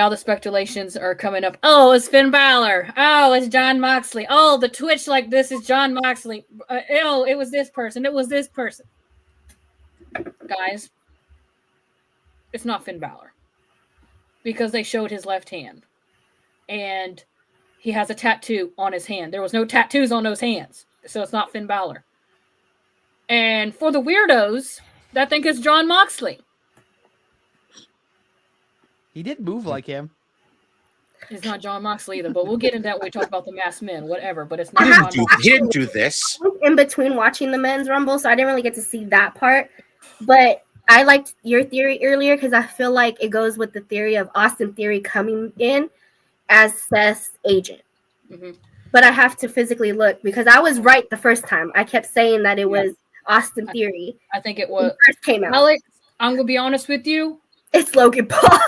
the speculations are coming up. Oh, it's Finn Balor. Oh, it's Jon Moxley. Oh, the Twitch like this is Jon Moxley. It was this person. It was this person. Guys, it's not Finn Balor because they showed his left hand and he has a tattoo on his hand. There was no tattoos on those hands, so it's not Finn Balor. And for the weirdos, I think it's Jon Moxley. He did move like him. It's not Jon Moxley either, but we'll get into that when we talk about the masked men, whatever. But it's not Jon Moxley. He didn't do this. In between watching the men's Rumble, so I didn't really get to see that part. But I liked your theory earlier because I feel like it goes with the theory of Austin Theory coming in as Seth's agent. Mm-hmm. But I have to physically look because I was right the first time. I kept saying that it was Austin Theory. I think it was. First came out. Alex, I'm going to be honest with you. It's Logan Paul.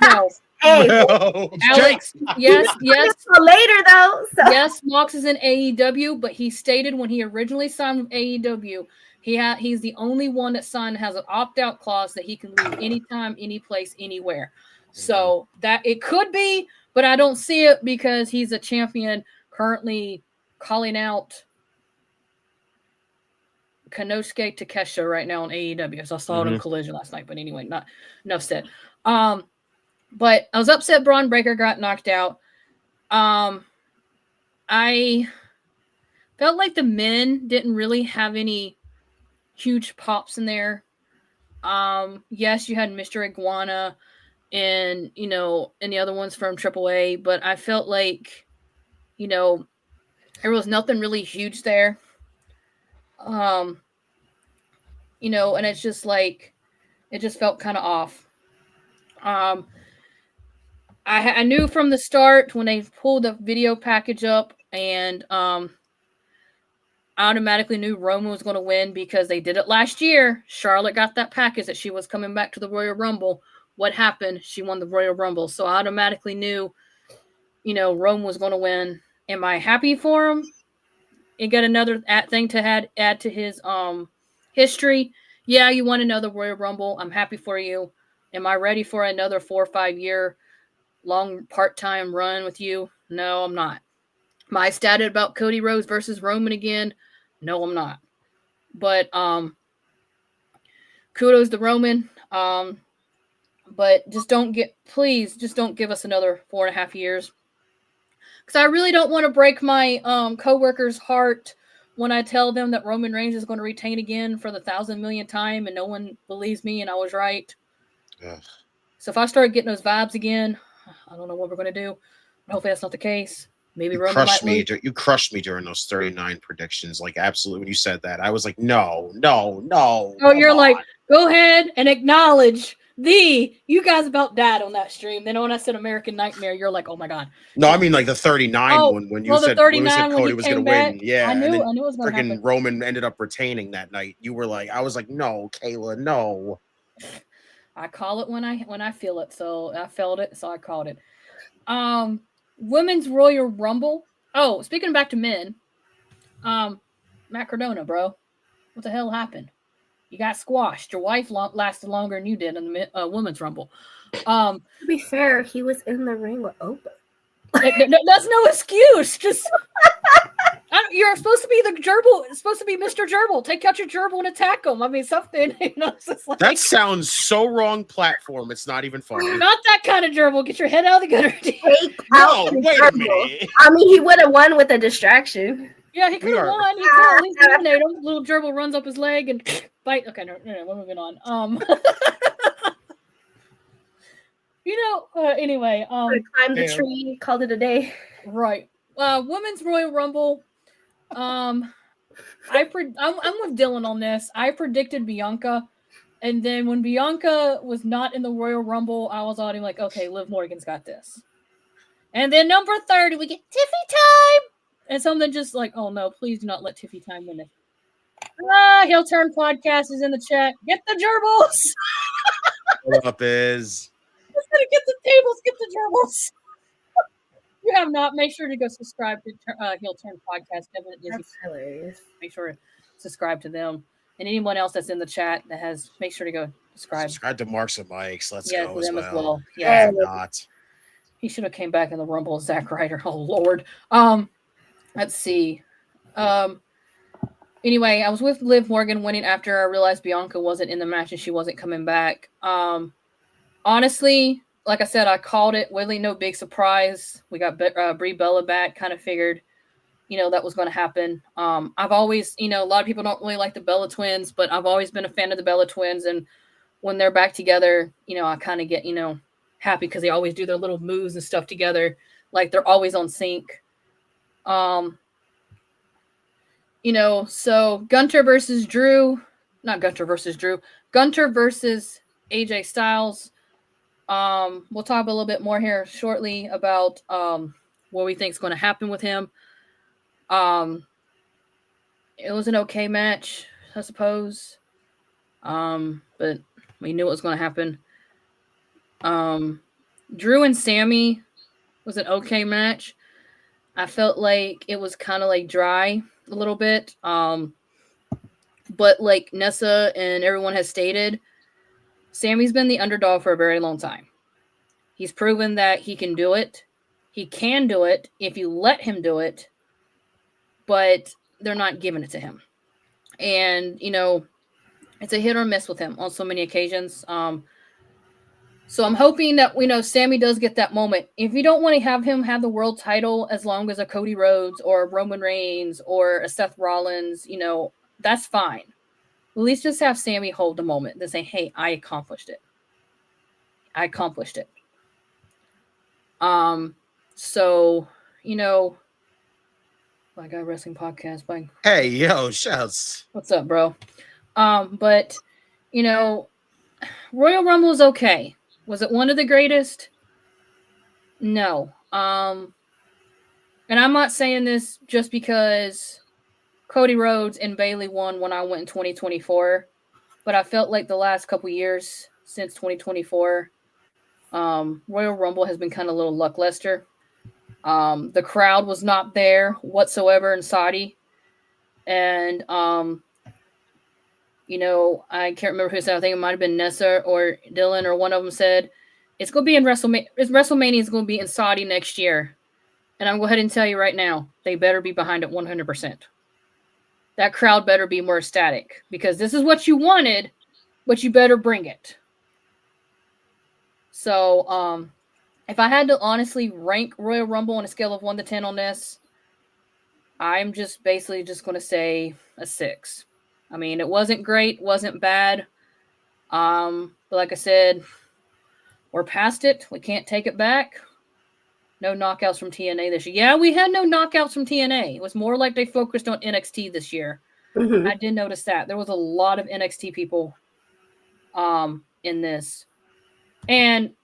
No, Hey, No. Alex, yes. for later though. So. Yes, Mox is in AEW, but he stated when he originally signed with AEW, he's the only one that signed has an opt-out clause that he can leave anytime, any place, anywhere. So that it could be, but I don't see it because he's a champion currently calling out Konosuke Takeshita right now on AEW. So I saw it on Collision last night, but anyway, not enough said. But I was upset Braun Breaker got knocked out. I felt like the men didn't really have any huge pops in there. Yes, you had Mr. Iguana and, and the other ones from AAA, but I felt like, there was nothing really huge there. And it's just like, it just felt kind of off. I knew from the start when they pulled the video package up, and I automatically knew Roman was going to win because they did it last year. Charlotte got that package that she was coming back to the Royal Rumble. What happened? She won the Royal Rumble. So I automatically knew, Roman was going to win. Am I happy for him? He got another thing to add to his history. Yeah, you won another Royal Rumble. I'm happy for you. Am I ready for another 4 or 5 year long part-time run with you? No, I'm not. Am I ecstatic about Cody Rhodes versus Roman again? No, I'm not. But kudos to Roman. But please don't give us another 4.5 years. Because I really don't want to break my coworker's heart when I tell them that Roman Reigns is going to retain again for the 1,000 millionth time and no one believes me and I was right. Ugh. So if I start getting those vibes again, I don't know what we're going to do. Hopefully that's not the case. Maybe You Roman crushed might me. lose. You crushed me during those 39 predictions. Like, absolutely, when you said that, I was like, no. Oh, you're like, go ahead and acknowledge you guys about died on that stream. Then when I said American Nightmare, you're like, oh my God. No, I mean like the 39 one when you said Cody was going to win. Yeah, I knew and then it was going to happen. Roman ended up retaining that night. You were like, I was like, no, Kayla, no. I call it when I feel it. So I felt it, so I called it. Women's Royal Rumble. Oh, speaking back to men, Matt Cardona, bro, what the hell happened? You got squashed. Your wife lasted longer than you did in the Women's Rumble. To be fair, he was in the ring with Oprah. That's no excuse. Just you're supposed to be the gerbil. It's supposed to be Mr. Gerbil. Take out your gerbil and attack him. I mean, something. It's just like, that sounds so wrong. Platform. It's not even funny. Not that kind of gerbil. Get your head out of the gutter. No, wait a minute. I mean, he would have won with a distraction. Yeah, he could have won. He could at least eliminate him. Little gerbil runs up his leg and bite. Okay, no, we're moving on. Anyway. Climbed the tree, called it a day. Right. Women's Royal Rumble. I'm with Dylan on this. I predicted Bianca, and then when Bianca was not in the Royal Rumble, I was already like, okay, Liv Morgan's got this. And then number 30, we get Tiffy time, and something just like, oh no, please do not let Tiffy time win it. Heel Turn Podcast is in the chat. Get the gerbils. What up is? Get the tables. Get the gerbils. You have not, make sure to go subscribe to Heel Turn Podcast. That's hilarious. Make sure to subscribe to them. And anyone else that's in the chat that has, make sure to go subscribe. Subscribe to Marks and Mikes. Let's go to them as well. Yeah. Not. He should have came back in the Rumble, Zack Ryder. Oh, Lord. Let's see. Anyway, I was with Liv Morgan winning after I realized Bianca wasn't in the match and she wasn't coming back. Honestly, like I said, I called it. Really, no big surprise. We got Brie Bella back. Kind of figured, that was going to happen. I've always, a lot of people don't really like the Bella twins, but I've always been a fan of the Bella twins. And when they're back together, I kind of get, happy because they always do their little moves and stuff together. Like they're always on sync. So Gunter versus AJ Styles. We'll talk a little bit more here shortly about what we think is going to happen with him. It was an okay match, I suppose. But we knew it was going to happen. Drew and Sammy was an okay match. I felt like it was kind of like dry a little bit. But like Nessa and everyone has stated, Sammy's been the underdog for a very long time. He's proven that he can do it. He can do it if you let him do it, but they're not giving it to him. And, it's a hit or miss with him on so many occasions. So I'm hoping that, Sammy does get that moment. If you don't want to have him have the world title as long as a Cody Rhodes or Roman Reigns or a Seth Rollins, that's fine. At least just have Sammy hold the moment and say, hey, I accomplished it. I accomplished it. So, I got a wrestling podcast. Hey, yo, shouts. What's up, bro? But, Royal Rumble is okay. Was it one of the greatest? No. And I'm not saying this just because Cody Rhodes and Bayley won when I went in 2024, but I felt like the last couple years since 2024, Royal Rumble has been kind of a little lackluster. The crowd was not there whatsoever in Saudi. And, I can't remember who said, I think it might have been Nessa or Dylan or one of them said, it's going to be in WrestleMania. WrestleMania is going to be in Saudi next year. And I'm going to go ahead and tell you right now, they better be behind it 100%. That crowd better be more ecstatic because this is what you wanted, but you better bring it. So, if I had to honestly rank Royal Rumble on a scale of 1 to 10 on this, I'm just basically just going to say a 6. I mean, it wasn't great, wasn't bad. But like I said, we're past it. We can't take it back. No knockouts from TNA this year. Yeah, we had no knockouts from TNA. It was more like they focused on NXT this year. Mhm. I did notice that. There was a lot of NXT people in this. And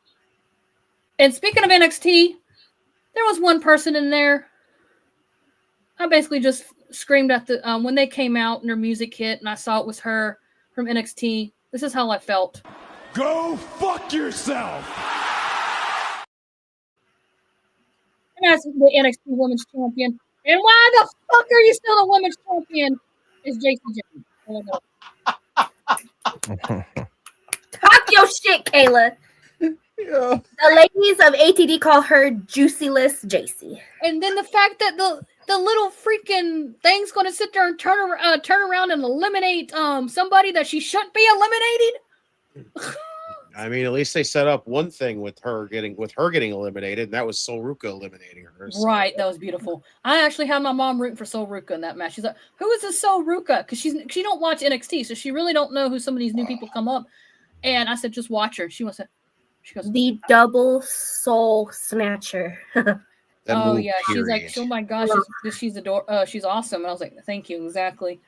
speaking of NXT, there was one person in there. I basically just screamed at the when they came out and their music hit and I saw it was her from NXT. This is how I felt. Go fuck yourself! And as the NXT Women's Champion. And why the fuck are you still a Women's Champion? Is Jason James. Talk your shit, Kayla. Yeah. The ladies of ATD call her Juicyless JC. And then the fact that the little freaking thing's going to sit there and turn around and eliminate somebody that she shouldn't be eliminated. I mean, at least they set up one thing with her getting eliminated, and that was Sol Ruka eliminating her. So. Right, that was beautiful. I actually had my mom rooting for Sol Ruka in that match. She's like, "Who is this Sol Ruka?" Because she don't watch NXT, so she really don't know who some of these new people come up. And I said, "Just watch her." She goes, "The double soul snatcher." Oh yeah, she's like, "Oh my gosh, she's awesome." And I was like, "Thank you, exactly."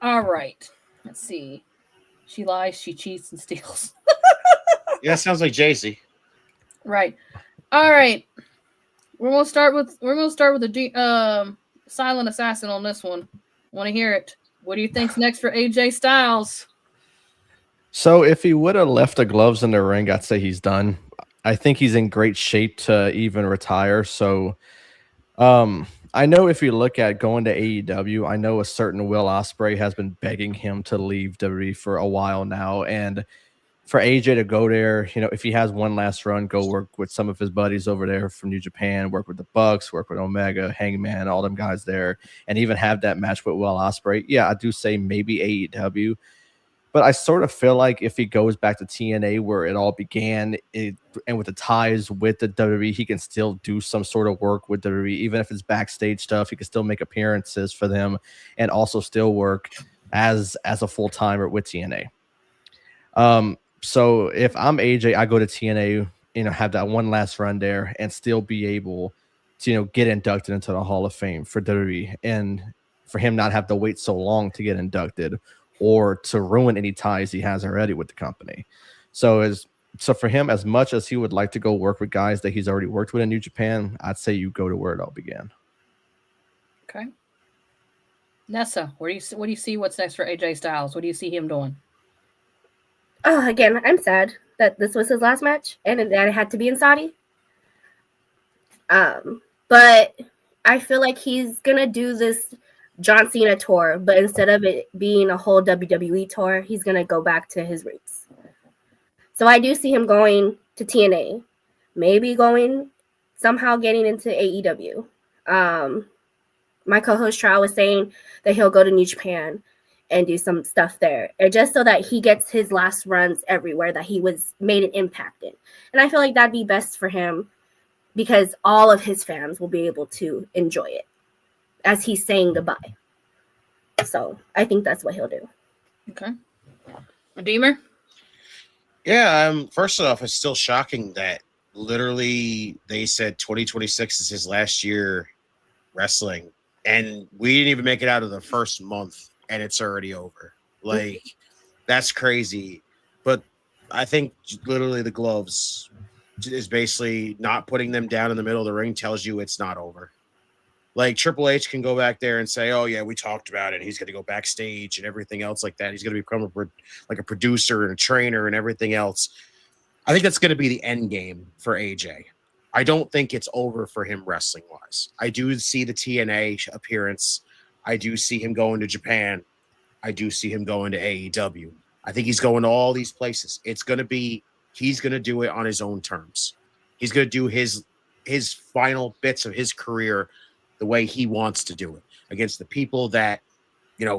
All right, let's see. She lies, she cheats, and steals. Yeah, that sounds like JC. Right. All right. We're gonna start with the silent assassin on this one. Want to hear it? What do you think's next for AJ Styles? So if he would have left the gloves in the ring, I'd say he's done. I think he's in great shape to even retire. So I know if you look at going to AEW, I know a certain Will Ospreay has been begging him to leave WWE for a while now. And for AJ to go there, if he has one last run, go work with some of his buddies over there from New Japan, work with the Bucks, work with Omega, Hangman, all them guys there, and even have that match with Will Ospreay. Yeah, I do say maybe AEW. But I sort of feel like if he goes back to TNA where it all began, and with the ties with the WWE, he can still do some sort of work with WWE, even if it's backstage stuff. He can still make appearances for them and also still work as a full-timer with TNA. So if I'm AJ, I go to TNA, have that one last run there and still be able to, get inducted into the Hall of Fame for WWE, and for him not have to wait so long to get inducted or to ruin any ties he has already with the company. So for him, as much as he would like to go work with guys that he's already worked with in New Japan, I'd say you go to where it all began. Okay. Nessa, what do you see what's next for AJ Styles? What do you see him doing? Again, I'm sad. that this was his last match and that it had to be in Saudi. But I feel like he's gonna do this John Cena tour, but instead of it being a whole WWE tour, he's gonna go back to his roots. So I do see him going to TNA, maybe somehow getting into AEW. My co-host Trial was saying that he'll go to New Japan and do some stuff there, and just so that he gets his last runs everywhere that he made an impact in. And I feel like that'd be best for him because all of his fans will be able to enjoy it as he's saying goodbye. So I think that's what he'll do. Okay. Redeemer? Yeah, first off, it's still shocking that literally they said 2026 is his last year wrestling, and we didn't even make it out of the first month, and it's already over. Like, that's crazy. But I think literally the gloves is basically not putting them down in the middle of the ring tells you it's not over. Like, Triple H can go back there and say, oh, yeah, we talked about it. He's going to go backstage and everything else like that. He's going to become a producer and a trainer and everything else. I think that's going to be the end game for AJ. I don't think it's over for him wrestling-wise. I do see the TNA appearance. I do see him going to Japan. I do see him going to AEW. I think he's going to all these places. He's going to do it on his own terms. He's going to do his final bits of his career the way he wants to do it, against the people that,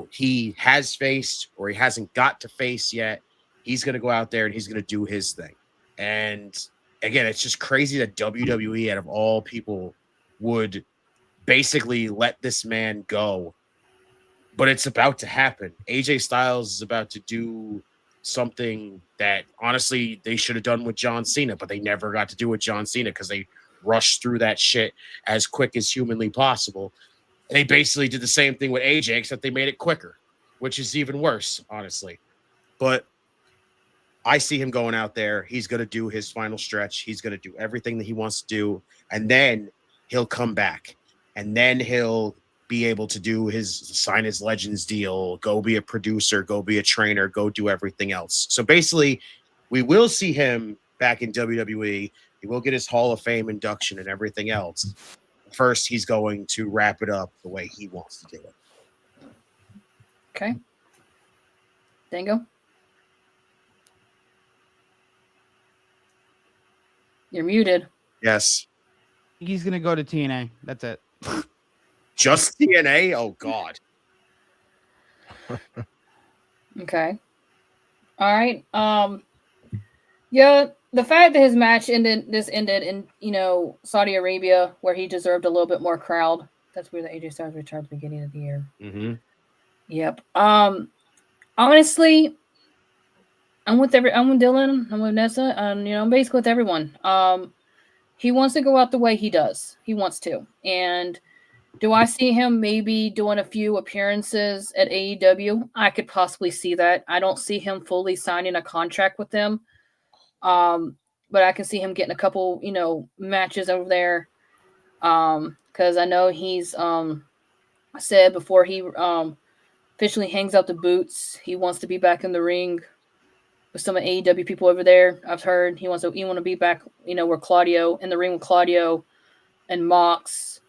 he has faced or he hasn't got to face yet. He's going to go out there and he's going to do his thing. And again, it's just crazy that WWE, out of all people, would basically let this man go. But it's about to happen. AJ Styles is about to do something that, honestly, they should have done with John Cena, but they never got to do with John Cena because they rushed through that shit as quick as humanly possible. They basically did the same thing with AJ, except they made it quicker, which is even worse, honestly. But I see him going out there. He's going to do his final stretch. He's going to do everything that he wants to do. And then he'll come back. And then he'll be able to sign his Legends deal, go be a producer, go be a trainer, go do everything else. So basically, we will see him back in WWE. He will get his Hall of Fame induction and everything else. First, he's going to wrap it up the way he wants to do it. Okay. Dango? You're muted. Yes. He's going to go to TNA. That's it. Just TNA? Oh, God. Okay. All right. Yeah, the fact that his match ended in, Saudi Arabia, where he deserved a little bit more crowd. That's where the AJ Styles returned at the beginning of the year. Mm-hmm. Yep. Honestly, I'm with Dylan. I'm with Nessa. I'm basically with everyone. He wants to go out the way he does. He wants to. And do I see him maybe doing a few appearances at AEW? I could possibly see that. I don't see him fully signing a contract with them. But I can see him getting a couple, matches over there. Because I know he's said before he officially hangs out the boots, he wants to be back in the ring with some of AEW people over there. I've heard he want to be back, where Claudio, in the ring with Claudio and Mox.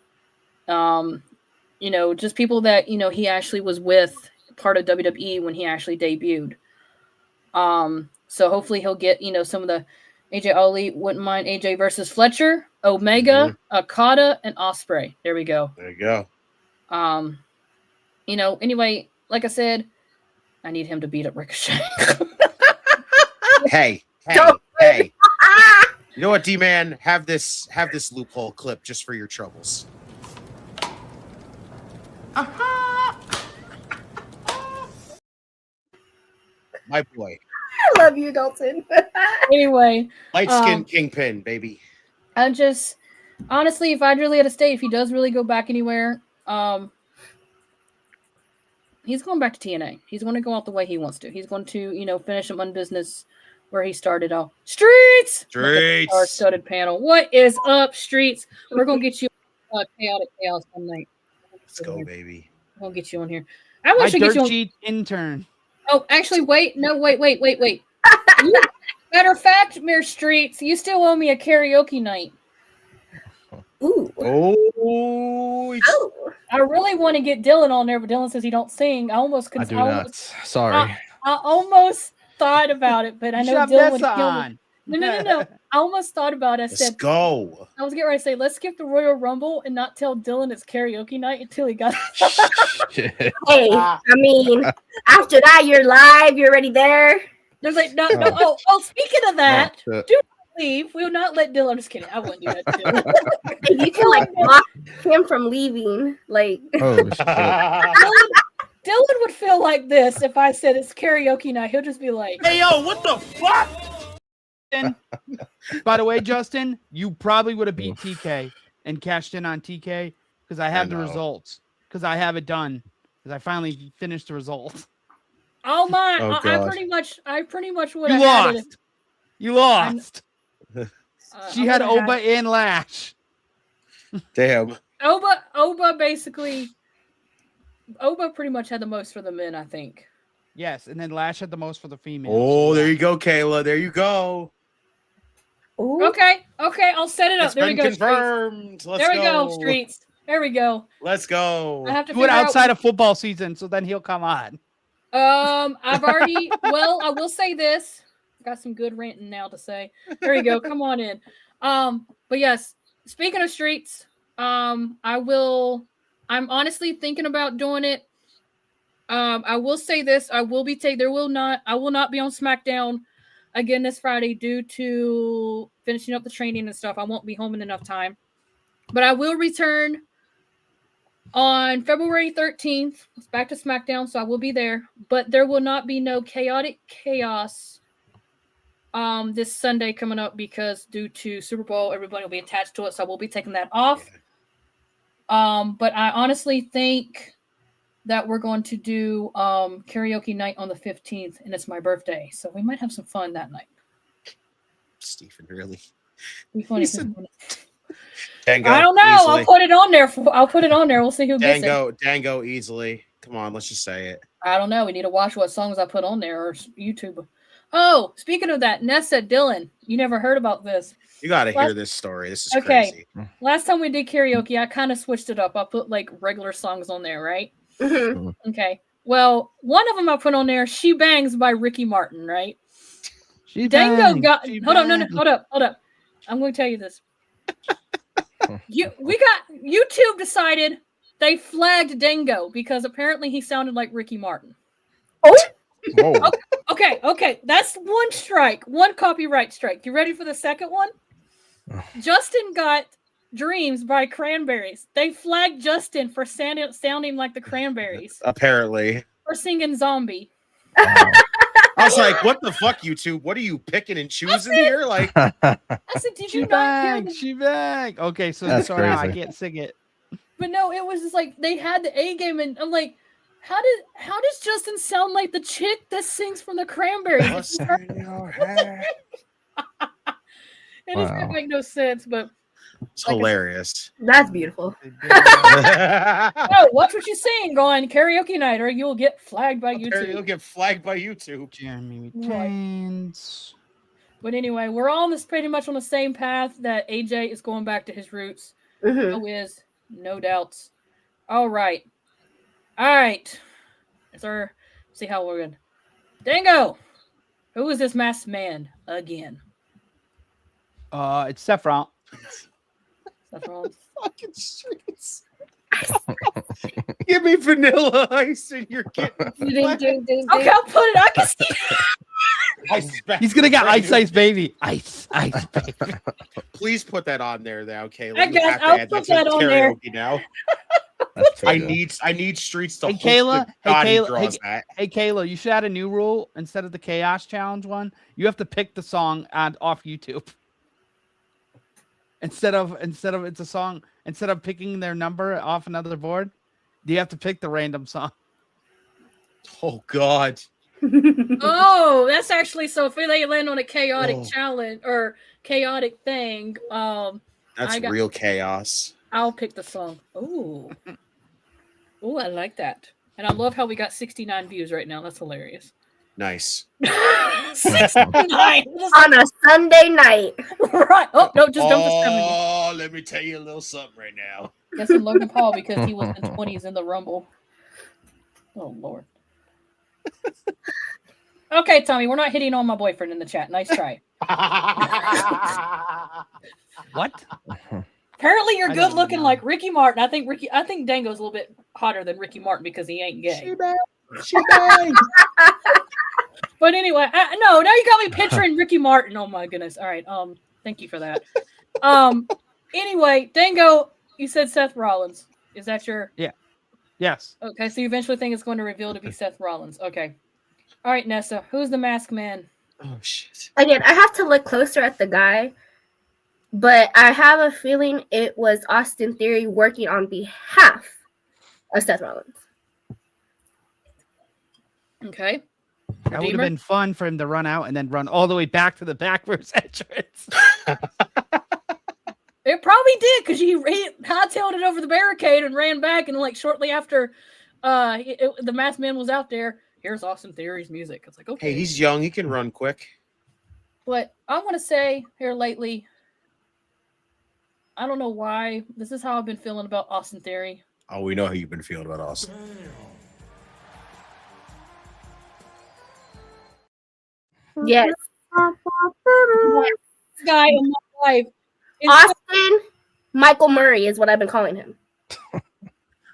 Just people that, he actually was with, part of WWE when he actually debuted. So hopefully he'll get, some of the AJ Ali, wouldn't mind AJ versus Fletcher, Omega, Okada, and Ospreay. There we go. There you go. Anyway, like I said, I need him to beat up Ricochet. Hey. You know what, D-Man? Have this loophole clip just for your troubles. My boy. I love you, Dalton. Anyway. Light skin Kingpin, baby. I just, honestly, if I really had to stay, if he does really go back anywhere, he's going back to TNA. He's going to go out the way he wants to. He's going to, finish him on business where he started off. Streets! Star-studded panel. What is up, Streets? We're going to get you Chaotic Chaos one night. Let's go, baby. We'll get you on here. I wish we get you on. Intern. Oh, actually, wait. No, wait. Matter of fact, Mere Streets, you still owe me a karaoke night. Ooh. Oh, Oh. I really want to get Dylan on there, but Dylan says he don't sing. I do not. Sorry. I almost thought about it, but I know Shove Dylan would Nessa kill me. on. No. I almost thought about it. I let's said, go. I was getting ready to say, let's skip the Royal Rumble and not tell Dylan it's karaoke night until he got. Shit. Hey, I mean, after that, you're live. You're already there. There's like, no. Oh, speaking of that, Oh, shit. do not leave. We will not let Dylan. I'm just kidding. I wouldn't do that too. You can like block him from leaving. Like, Holy shit. Dylan would feel like this if I said it's karaoke night. He'll just be like, Hey, yo, what the fuck? By the way, Justin, you probably would have beat TK and cashed in on TK because I have the know. results. Because I have it done. Because I finally finished the results. "Oh my!" Oh, I God. pretty much would You have had it. lost. You lost. She I had would've Oba and Lash. Damn. Oba basically. Oba pretty much had the most for the men, I think. Yes, and then Lash had the most for the females. Oh, there you go, Kayla. There you go. ooh. Okay, I'll set it up. It's There we been go. Streets. confirmed. Let's There we go. go, Streets. There we go. Let's go. I have to Do it figure outside of football season, so then he'll come on. I've already. Well, I will say this. Got some good ranting now to say. There you go. Come on in. But yes, speaking of Streets, I will. I'm honestly thinking about doing it. I will say this. I will be I will not be on SmackDown again this Friday due to finishing up the training and stuff. I won't be home in enough time. But I will return on February 13th. It's back to SmackDown, so I will be there. But there will not be no chaotic chaos this Sunday coming up because due to Super Bowl, everybody will be attached to it. So I will be taking that off. But I honestly think that we're going to do karaoke night on the 15th, and it's my birthday. So we might have some fun that night. Stephen, really? Be funny. Dango, I don't know. easily. I'll put it on there. I'll put it on there. We'll see who gets it. Dango, easily. Come on, let's just say it. I don't know. We need to watch what songs I put on there or YouTube. Oh, speaking of that, Nessa, Dylan, you never heard about this. You got to hear this story. This is crazy. Last time we did karaoke, I kind of switched it up. I put like regular songs on there, right? Mhm. Okay. Well, one of them I put on there, "She Bangs" by Ricky Martin, right? Dango got. Hold up. I'm going to tell you this. YouTube decided they flagged Dango because apparently he sounded like Ricky Martin. Whoa. Okay. That's one strike, one copyright strike. You ready for the second one? Justin got "Dreams" by Cranberries. They flagged Justin for sounding like the Cranberries. Apparently. For singing "Zombie." I was like, what the fuck, YouTube? What are you picking and choosing here? Like, I said, did you not hear this? She bang. Okay, so That's now I crazy. can't sing it. But no, it was just like they had the A game, and I'm like, how does Justin sound like the chick that sings from the Cranberries? what's in your hair? It just didn't make no sense, but It's hilarious. That's beautiful. oh, watch what you sing on karaoke night, or you'll get flagged by YouTube. You'll get flagged by YouTube. Jeremy Right. retains. But anyway, we're all pretty much on the same path that AJ is going back to his roots. Mhm. No is, no doubts. All right. See how we're good. Dango, who is this masked man again? It's Sephiroth. That's wrong. Fucking streets. Give me Vanilla Ice and you're getting Okay, I'll put it. I can see. Ice back. He's gonna get Ice Baby. Ice Baby. Please put that on there now, Kayla. I You guess have to I'll add put to that on there. karaoke now. That's too I good. need Streets to Hey, hope Kayla. that Hey, God he Kayla. draws that. Hey, Kayla, you should add a new rule instead of the Chaos Challenge one. You have to pick the song off YouTube. Instead of it's a song, instead of picking their number off another board, you have to pick the random song. Oh God. Oh, that's actually so. If they land on a chaotic Oh. challenge or chaotic thing, That's got- real chaos. I'll pick the song. Ooh, I like that, and I love how we got 69 views right now. That's hilarious. Nice. 69. On a Sunday night. Right. Oh, no, just dump the 70. Oh, let me tell you a little something right now. Guessing Logan Paul because he was in 20s in the Rumble. Oh, Lord. Okay, Tommy, we're not hitting on my boyfriend in the chat. Nice try. What? Apparently, you're I good don't looking know. like Ricky Martin. I think Dango's a little bit hotter than Ricky Martin because he ain't gay. She bang. But anyway, no, now you got me picturing Ricky Martin. Oh my goodness. All right. Thank you for that. Anyway, Dango, you said Seth Rollins. Is that your? Yes. Okay, so you eventually think it's going to reveal to be Seth Rollins. Okay. All right, Nessa, who's the masked man? Oh shit. Again, I have to look closer at the guy, but I have a feeling it was Austin Theory working on behalf of Seth Rollins. Okay. That would have Redeemer? been fun for him to run out and then run all the way back to the backwards entrance. It probably did because he hightailed it over the barricade and ran back, and like shortly after the masked man was out there, here's Austin Theory's music. It's like, okay. Hey, he's young. He can run quick. But I want to say here lately, I don't know why. This is how I've been feeling about Austin Theory. Oh, we know how you've been feeling about Austin. Yes. This guy in my life. is- Austin Michael Murray is what I've been calling him.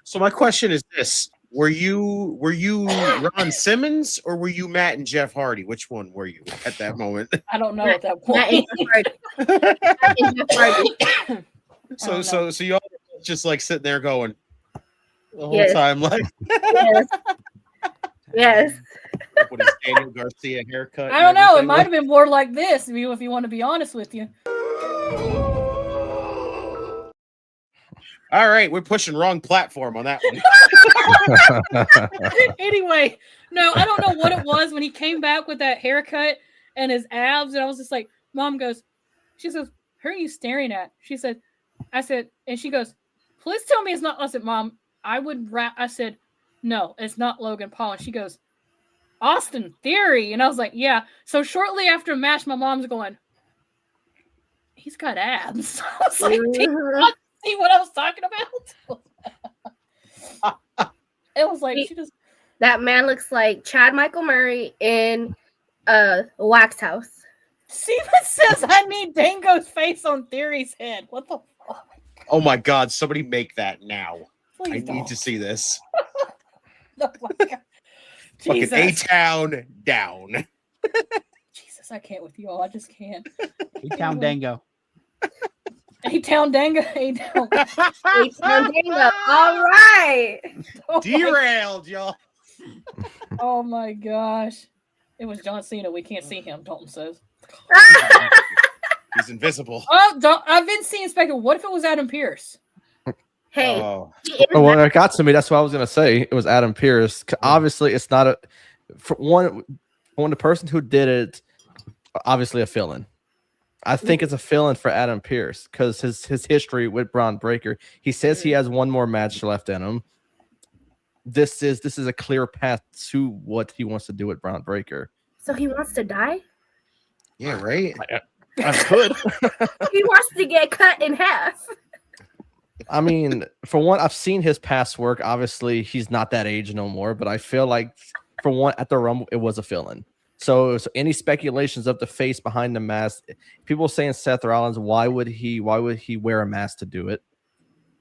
So my question is this: Were you Ron Simmons or were you Matt and Jeff Hardy? Which one were you at that moment? I don't know at that Matt point. and Jeff Hardy. Matt and Jeff Hardy. So y'all just like sitting there going the whole Yes. time, like Yes. Yes. with his Daniel Garcia haircut. I don't and know. It everything, might like- have been more like this, if you want to be honest with you. All right, we're pushing wrong platform on that one. Anyway, no, I don't know what it was when he came back with that haircut and his abs, and I was just like, Mom goes, she says, who are you staring at? She said, I said, and she goes, please tell me it's not. I said, Mom, I said, no, it's not Logan Paul. And she goes, Austin Theory. And I was like, yeah. So shortly after MASH, my mom's going, he's got abs. I was like, do you Mhm. not see what I was talking about? It was like, she just, That man looks like Chad Michael Murray in Wax House. Steven says, I need Dango's face on Theory's head. What the fuck? Oh my God! Somebody make that now. Please I don't. need to see this. Oh my God. Fucking Jesus. A-Town down. Jesus, I can't with you all. I just can't. A-Town Dango. A-Town Dango. A-Town. H-Town Dango. All right. Oh my, Derailed, y'all. oh my gosh. It was John Cena. We can't see him, Dalton says. He's invisible. Oh, I've been seeing Spectre. What if it was Adam Pierce? Hey. Oh. he is Oh, when it got to me, that's what I was gonna say. It was Adam Pierce. Obviously, it's not a for one. The person who did it, obviously a fill-in. I think it's a fill-in for Adam Pierce because his history with Braun Breaker. He says he has one more match left in him. This is a clear path to what he wants to do with Braun Breaker. So he wants to die? Yeah, right. I could. He wants to get cut in half. I mean, for one, I've seen his past work. Obviously, he's not that age no more, but I feel like for one, at the Rumble, it was a fill-in. So any speculations of the face behind the mask, people saying Seth Rollins, why would he wear a mask to do it?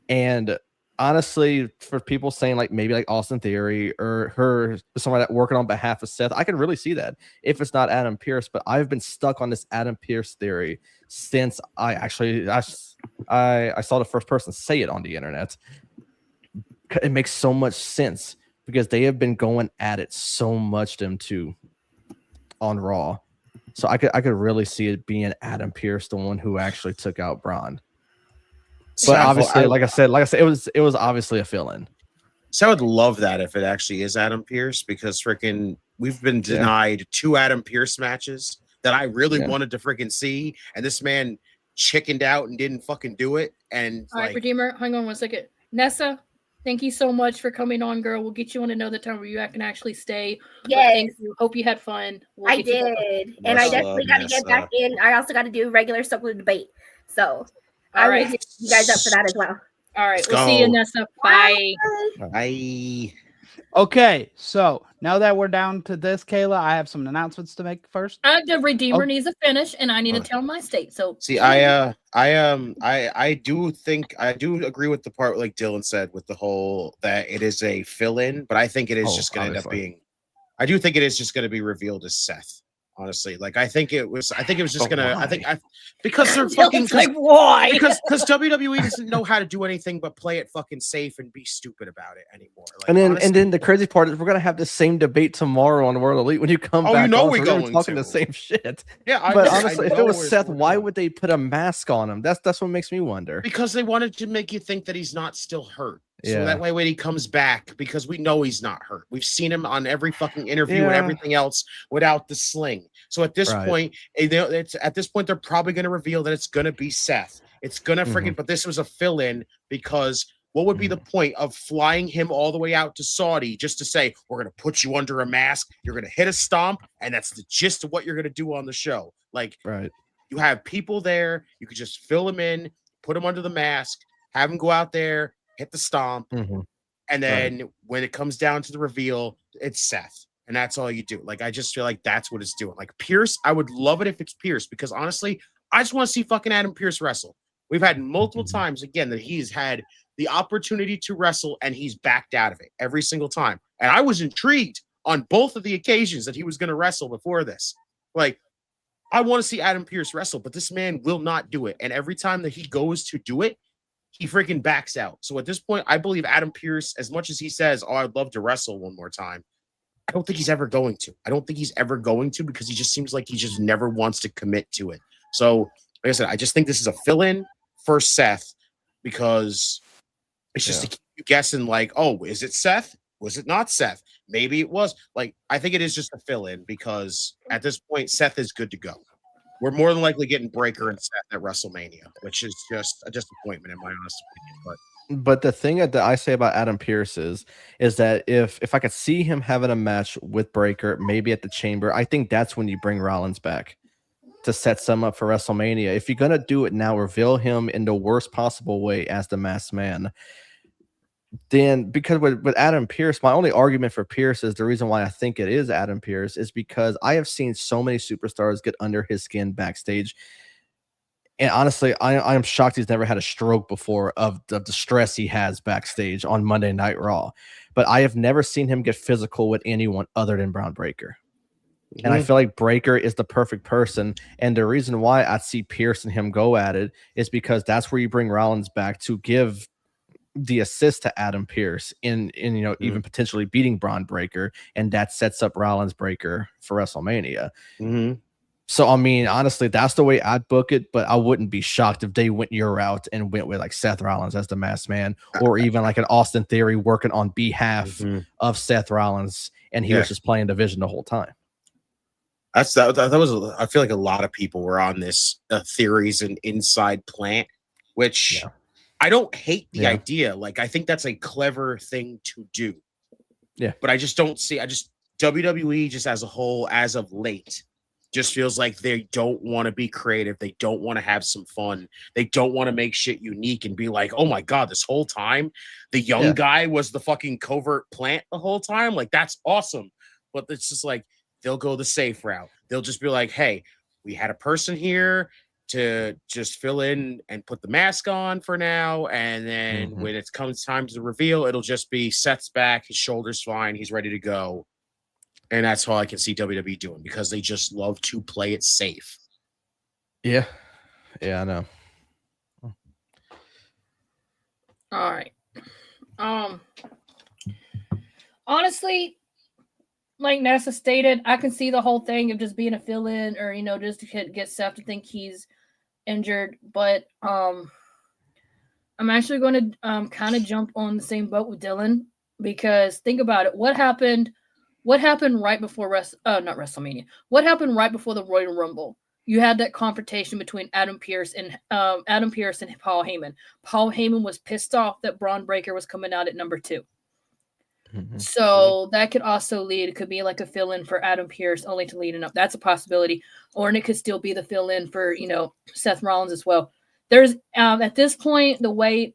And honestly, for people saying like maybe like Austin Theory or somebody that working on behalf of Seth, I can really see that if it's not Adam Pierce. But I've been stuck on this Adam Pierce theory since I saw the first person say it on the internet. It makes so much sense because they have been going at it so much, them two, on Raw. So I could really see it being Adam Pierce, the one who actually took out Braun. But obviously, like I said, it was obviously a fill-in. So I would love that if it actually is Adam Pierce because freaking we've been denied 2 Adam Pierce matches that I really wanted to freaking see, and this man chickened out and didn't fucking do it. And All right, like, Redeemer, hang on one second. Nessa, Thank you so much for coming on, girl. We'll get you on another time where you can actually stay. Yes. Thank you. Hope you had fun. I did. And I definitely got to get back in. I also got to do regular Circle of Debate. So I will hit you guys up for that as well. All right. We'll see you, Nessa. Bye. Bye. Okay, so now that we're down to this, Kayla, I have some announcements to make first. The Redeemer needs a finish, and I need to tell my state. So see, I do agree with the part like Dylan said with the whole that it is a fill-in, but I think it is just going to end up being. I do think it is just going to be revealed as Seth. Honestly, like I think it was just because they're fucking like why? Because WWE doesn't know how to do anything but play it fucking safe and be stupid about it anymore. Like, and then the crazy part is we're gonna have the same debate tomorrow on World Elite when you come back. We're talking the same shit. Yeah, but honestly, if it was Seth, why would they put a mask on him? That's what makes me wonder. Because they wanted to make you think that he's not still hurt. So Yeah. that way when he comes back, because we know he's not hurt. We've seen him on every fucking interview and everything else without the sling. So at this point, they're probably going to reveal that it's going to be Seth. It's going to freaking, but this was a fill-in because what would be the point of flying him all the way out to Saudi just to say, we're going to put you under a mask, you're going to hit a stomp, and that's the gist of what you're going to do on the show. Like, you have people there, you could just fill him in, put him under the mask, have him go out there, hit the stomp, and then when it comes down to the reveal, it's Seth. And that's all you do. Like, I just feel like that's what it's doing. Like, Pierce, I would love it if it's Pierce because honestly, I just want to see fucking Adam Pierce wrestle. We've had multiple times, again, that he's had the opportunity to wrestle and he's backed out of it every single time. And I was intrigued on both of the occasions that he was going to wrestle before this. Like, I want to see Adam Pierce wrestle, but this man will not do it. And every time that he goes to do it, he freaking backs out. So at this point, I believe Adam Pierce, as much as he says, oh, I'd love to wrestle one more time, I don't think he's ever going to. I don't think he's ever going to because he just seems like he just never wants to commit to it. So, like I said, I just think this is a fill-in for Seth because it's just to keep you guessing like, oh, is it Seth? Was it not Seth? Maybe it was. Like, I think it is just a fill-in because at this point, Seth is good to go. We're more than likely getting Breaker and Seth at WrestleMania, which is just a disappointment in my honest opinion. But the thing that I say about Adam Pierce is that if I could see him having a match with Breaker, maybe at the Chamber, I think that's when you bring Rollins back to set some up for WrestleMania. If you're gonna do it now, reveal him in the worst possible way as the Masked Man. Then, because with Adam Pierce, my only argument for Pierce is the reason why I think it is Adam Pierce is because I have seen so many superstars get under his skin backstage. And honestly, I am shocked he's never had a stroke before of the stress he has backstage on Monday Night Raw. But I have never seen him get physical with anyone other than Braun Breaker. And I feel like Breaker is the perfect person. And the reason why I see Pierce and him go at it is because that's where you bring Rollins back to give the assist to Adam Pierce in even potentially beating Braun Breaker. And that sets up Rollins Breaker for WrestleMania. So, I mean, honestly, that's the way I'd book it, but I wouldn't be shocked if they went your route and went with like Seth Rollins as the Masked Man or even like an Austin Theory working on behalf of Seth Rollins and he was just playing division the whole time. I feel like a lot of people were on this theories and inside plant, which I don't hate the idea. Like, I think that's a clever thing to do. Yeah. But I just don't see, WWE just as a whole, as of late, just feels like they don't want to be creative. They don't want to have some fun. They don't want to make shit unique and be like, oh my God, this whole time, the young guy was the fucking covert plant the whole time. Like, that's awesome. But it's just like, they'll go the safe route. They'll just be like, hey, we had a person here to just fill in and put the mask on for now. And then when it comes time to the reveal, it'll just be Seth's back. His shoulder's fine. He's ready to go. And that's all I can see WWE doing because they just love to play it safe. Yeah. Yeah, I know. All right. Honestly, like Nessa stated, I can see the whole thing of just being a fill-in or, just to get Seth to think he's injured. But I'm actually going to kind of jump on the same boat with Dylan because think about it. What happened right before not WrestleMania? What happened right before the Royal Rumble? you had that confrontation between Adam Pearce and Paul Heyman. Paul Heyman was pissed off that Braun Breaker was coming out at number 2. So that could also lead. It could be like a fill-in for Adam Pearce, only to lead up. That's a possibility, or it could still be the fill-in for Seth Rollins as well. There's at this point we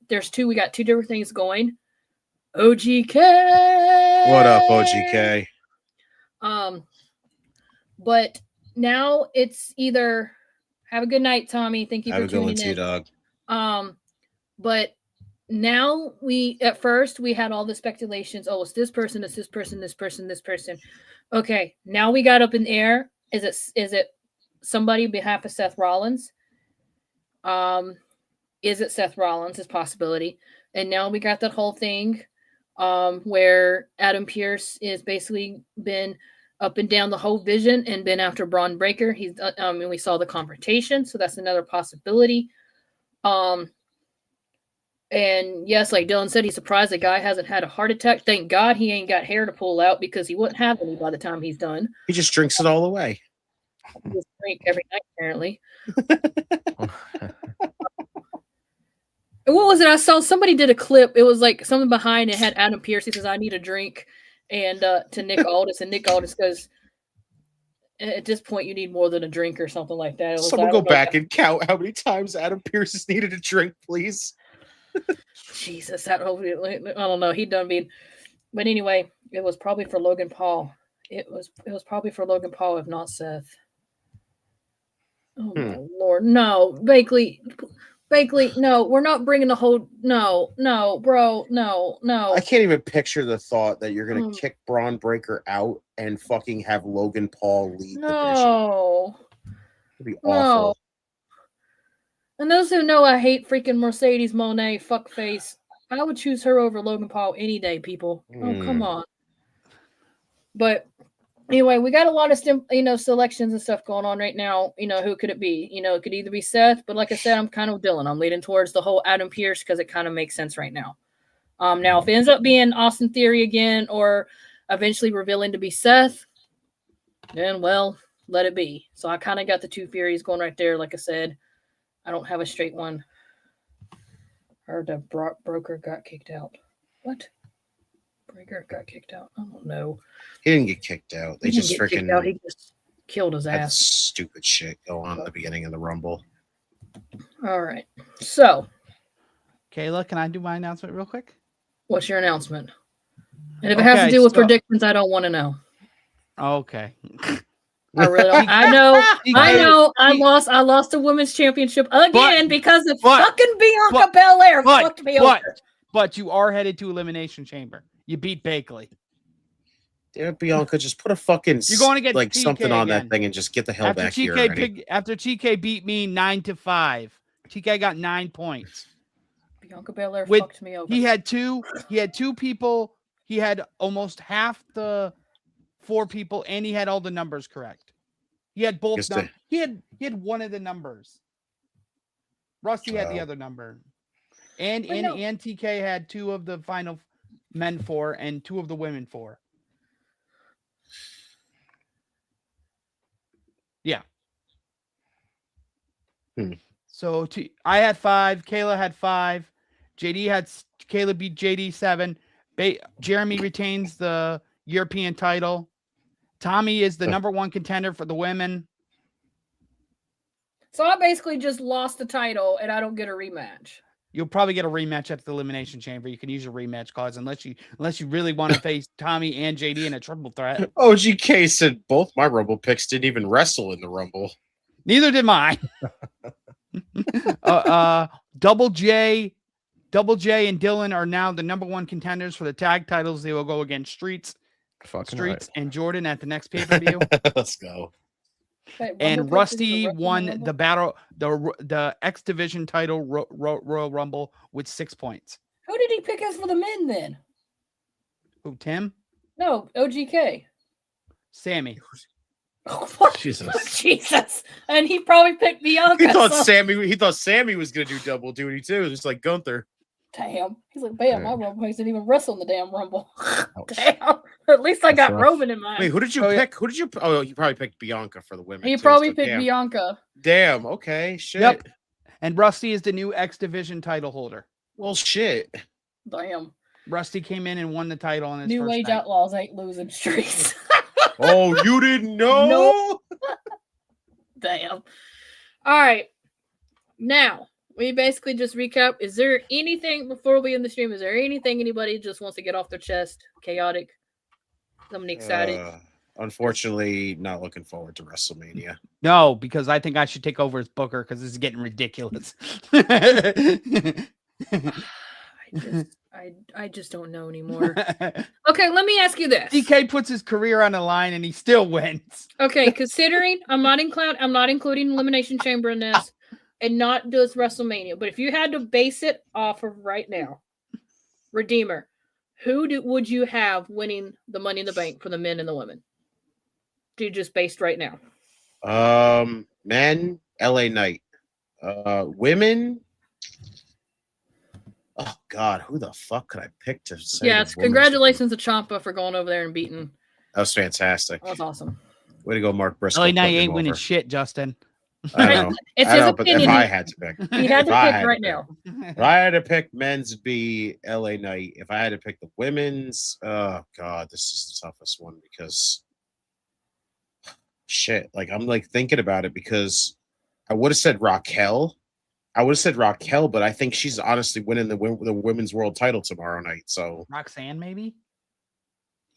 got 2 different things going. OGK. What up, OGK? But now it's either have a good night, Tommy. Thank you Have for a good one, tuning in. T-Dog. But now at first we had all the speculations. Oh, it's this person, it's this person, this person, this person. Okay, now we got up in the air. Is it somebody on behalf of Seth Rollins? Is it Seth Rollins? Is possibility. And now we got that whole thing where Adam Pearce is basically been up and down the whole vision and been after Braun Breaker. He's and we saw the confrontation, so that's another possibility. And yes, like Dylan said, he's surprised the guy hasn't had a heart attack. Thank God he ain't got hair to pull out because he wouldn't have any by the time he's done. He just drinks it all away. He just drink every night, apparently. And what was it? I saw somebody did a clip. It was like something behind it had Adam Pearce. He says, "I need a drink," and to Nick Aldis, and Nick Aldis goes, "At this point, you need more than a drink or something like that." It was, Someone go back and count how many times Adam Pearce has needed a drink, please. Jesus, I don't know. He done being, but anyway, it was probably for Logan Paul. It was probably for Logan Paul, if not Seth. Oh my Lord, no, Bakley, no, we're not bringing the whole. No, bro, no. I can't even picture the thought that you're gonna kick Braun Breaker out and fucking have Logan Paul lead the division. It'd be awful. And those who know I hate freaking Mercedes Moné, fuckface, I would choose her over Logan Paul any day, people. Oh, come on. But anyway, we got a lot of selections and stuff going on right now. Who could it be? It could either be Seth, but like I said, I'm kind of Dylan. I'm leaning towards the whole Adam Pearce because it kind of makes sense right now. Now, if it ends up being Austin Theory again or eventually revealing to be Seth, then, well, let it be. So I kind of got the 2 Furies going right there, like I said. I don't have a straight one. Or the broker got kicked out. What? Breaker got kicked out. I don't know. He didn't get kicked out. They just freaking. He just killed his ass. Stupid shit go on at the beginning of the Rumble. All right. So, Kayla, can I do my announcement real quick? What's your announcement? And if it has to do with predictions, I don't want to know. Okay. I really don't. I know. I lost the women's championship again because of fucking Bianca Belair fucked me over. But you are headed to Elimination Chamber. You beat Bakley. Damn, Bianca, just put a fucking you're going to get like TK something on again. that thing and just get the hell back here. After TK beat me 9-5, TK got 9 points. Bianca Belair fucked me over. He had two people. He had almost half the 4 people, and he had all the numbers correct. He had both. He had one of the numbers. Rusty had the other number, and TK had 2 of the final men 4 and 2 of the women 4. Yeah. So I had 5. Kayla had 5. Kayla beat JD 7. Jeremy retains the European title. Tommy is the number 1 contender for the women. So I basically just lost the title and I don't get a rematch. You'll probably get a rematch at the Elimination Chamber. You can use your rematch clause unless you really want to face Tommy and JD in a triple threat. OGK said both my Rumble picks didn't even wrestle in the Rumble. Neither did mine. Double J and Dylan are now the number 1 contenders for the tag titles. They will go against Streets and Jordan at the next pay-per-view. Let's go. And Rusty won the battle, the X Division title Royal Rumble with 6 points. Who did he pick as for the men then? Who, Tim? No, OGK. Sammy. Oh, Jesus. And he probably picked Bianca. He thought Sammy was gonna do double duty too, just like Gunther. Damn. He's like, bam, my Rumble didn't even wrestle in the damn Rumble. Ouch. Damn. At least I got rough. Roman in mind. Wait, who did you pick? Who did you? Oh, you probably picked Bianca for the women. He too, probably so picked damn. Bianca. Damn. Okay. Shit. Yep. And Rusty is the new X Division title holder. Well, shit. Damn. Rusty came in and won the title on his New first Age night. Outlaws ain't losing streaks. Oh, you didn't know? Nope. Damn. All right. Now, we basically just recap. Is there anything before we end the stream? Is there anything anybody just wants to get off their chest? Chaotic? Somebody excited? Unfortunately, not looking forward to WrestleMania. No, because I think I should take over as Booker because this is getting ridiculous. I just don't know anymore. Okay, let me ask you this. DK puts his career on the line and he still wins. Okay, considering I'm not including Elimination Chamber in this, and not does WrestleMania. But if you had to base it off of right now, Redeemer, would you have winning the Money in the Bank for the men and the women? Do you just based right now? Men, LA Knight. Women. Oh God, who the fuck could I pick to say? Yes, congratulations to Ciampa for going over there and beating. That was fantastic. That was awesome. Way to go, Mark Briscoe. LA Knight putting him ain't winning over. shit, Justin. I know. It's I his know, but opinion. if I had to pick, He had to if I pick had right to now. If I had to pick men's, it'd be LA Knight. If I had to pick the women's, oh God, this is the toughest one because shit. Like I'm like thinking about it because I would have said Raquel. But I think she's honestly winning the women's world title tomorrow night. So Roxanne, maybe?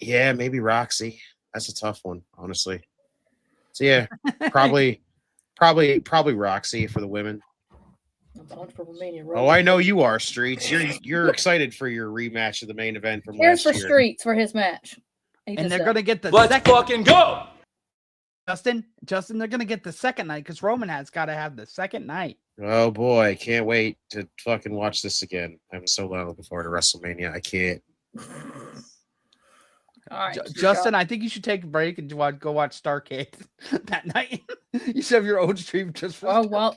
Yeah, maybe Roxy. That's a tough one, honestly. So yeah, probably Roxy for the women. Oh, I know you are, Streets. You're excited for your rematch of the main event from Here's last for year. Streets for his match. And they're gonna get the Let's second. fucking go. Justin, they're gonna get the second night because Roman has got to have the second night. Oh boy, can't wait to fucking watch this again. I'm so looking forward to WrestleMania. I can't. All right, Justin, I think you should take a break and go watch Starcade that night. You should have your own stream just for. Oh well,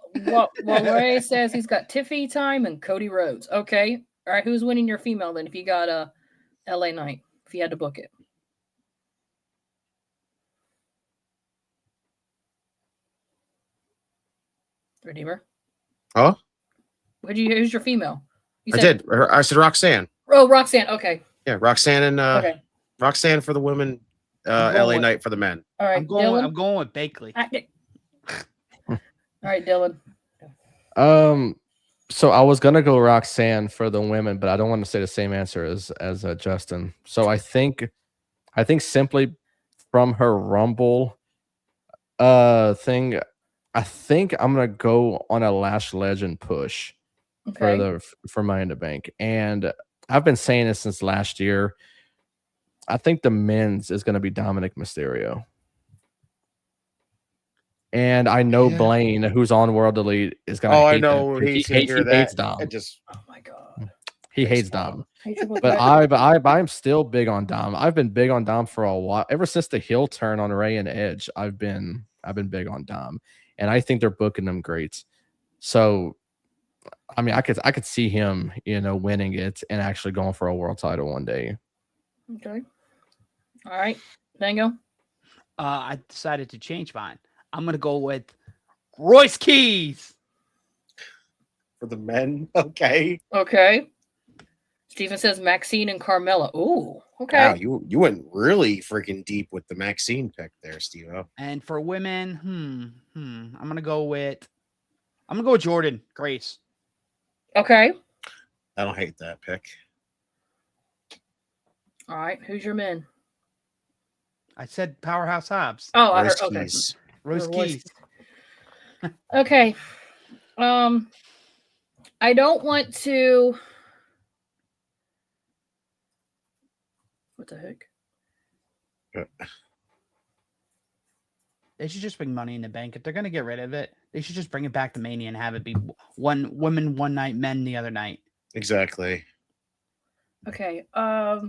Ray says he's got Tiffy time and Cody Rhodes. Okay, all right. Who's winning your female then? If you got a LA Knight, if you had to book it. Redeemer. Huh? Who's your female? I did. I said Roxanne. Oh, Roxanne. Okay. Yeah, Roxanne and Okay. Roxanne for the women, LA Knight for the men. All right. I'm going with Bakley. All right, Dylan. So I was gonna go Roxanne for the women, but I don't want to say the same answer as Justin. So I think simply from her Rumble thing, I think I'm gonna go on a Lash Legend push for Money in the Bank, and I've been saying this since last year. I think the men's is gonna be Dominic Mysterio. And I know Blaine, who's on World Elite, is going to hate I know. that. He hates Dom. Oh my God. He hates Dom. But I'm still big on Dom. I've been big on Dom for a while. Ever since the heel turn on Ray and Edge, I've been big on Dom. And I think they're booking them great. So I mean, I could see him, winning it and actually going for a world title one day. Okay. All right. Dango. I decided to change mine. I'm going to go with Royce Keys. For the men? Okay. Okay. Steven says Maxine and Carmella. Ooh, okay. Wow, you went really freaking deep with the Maxine pick there, Steve. And for women, I'm going to go with Jordan Grace. Okay. I don't hate that pick. All right. Who's your men? I said Powerhouse Hobbs. Oh, I heard. Okay. Royce Keys. Okay. I don't want to. What the heck? They should just bring Money in the Bank. If they're gonna get rid of it, they should just bring it back to Mania and have it be one women one night, men the other night. Exactly. Okay. I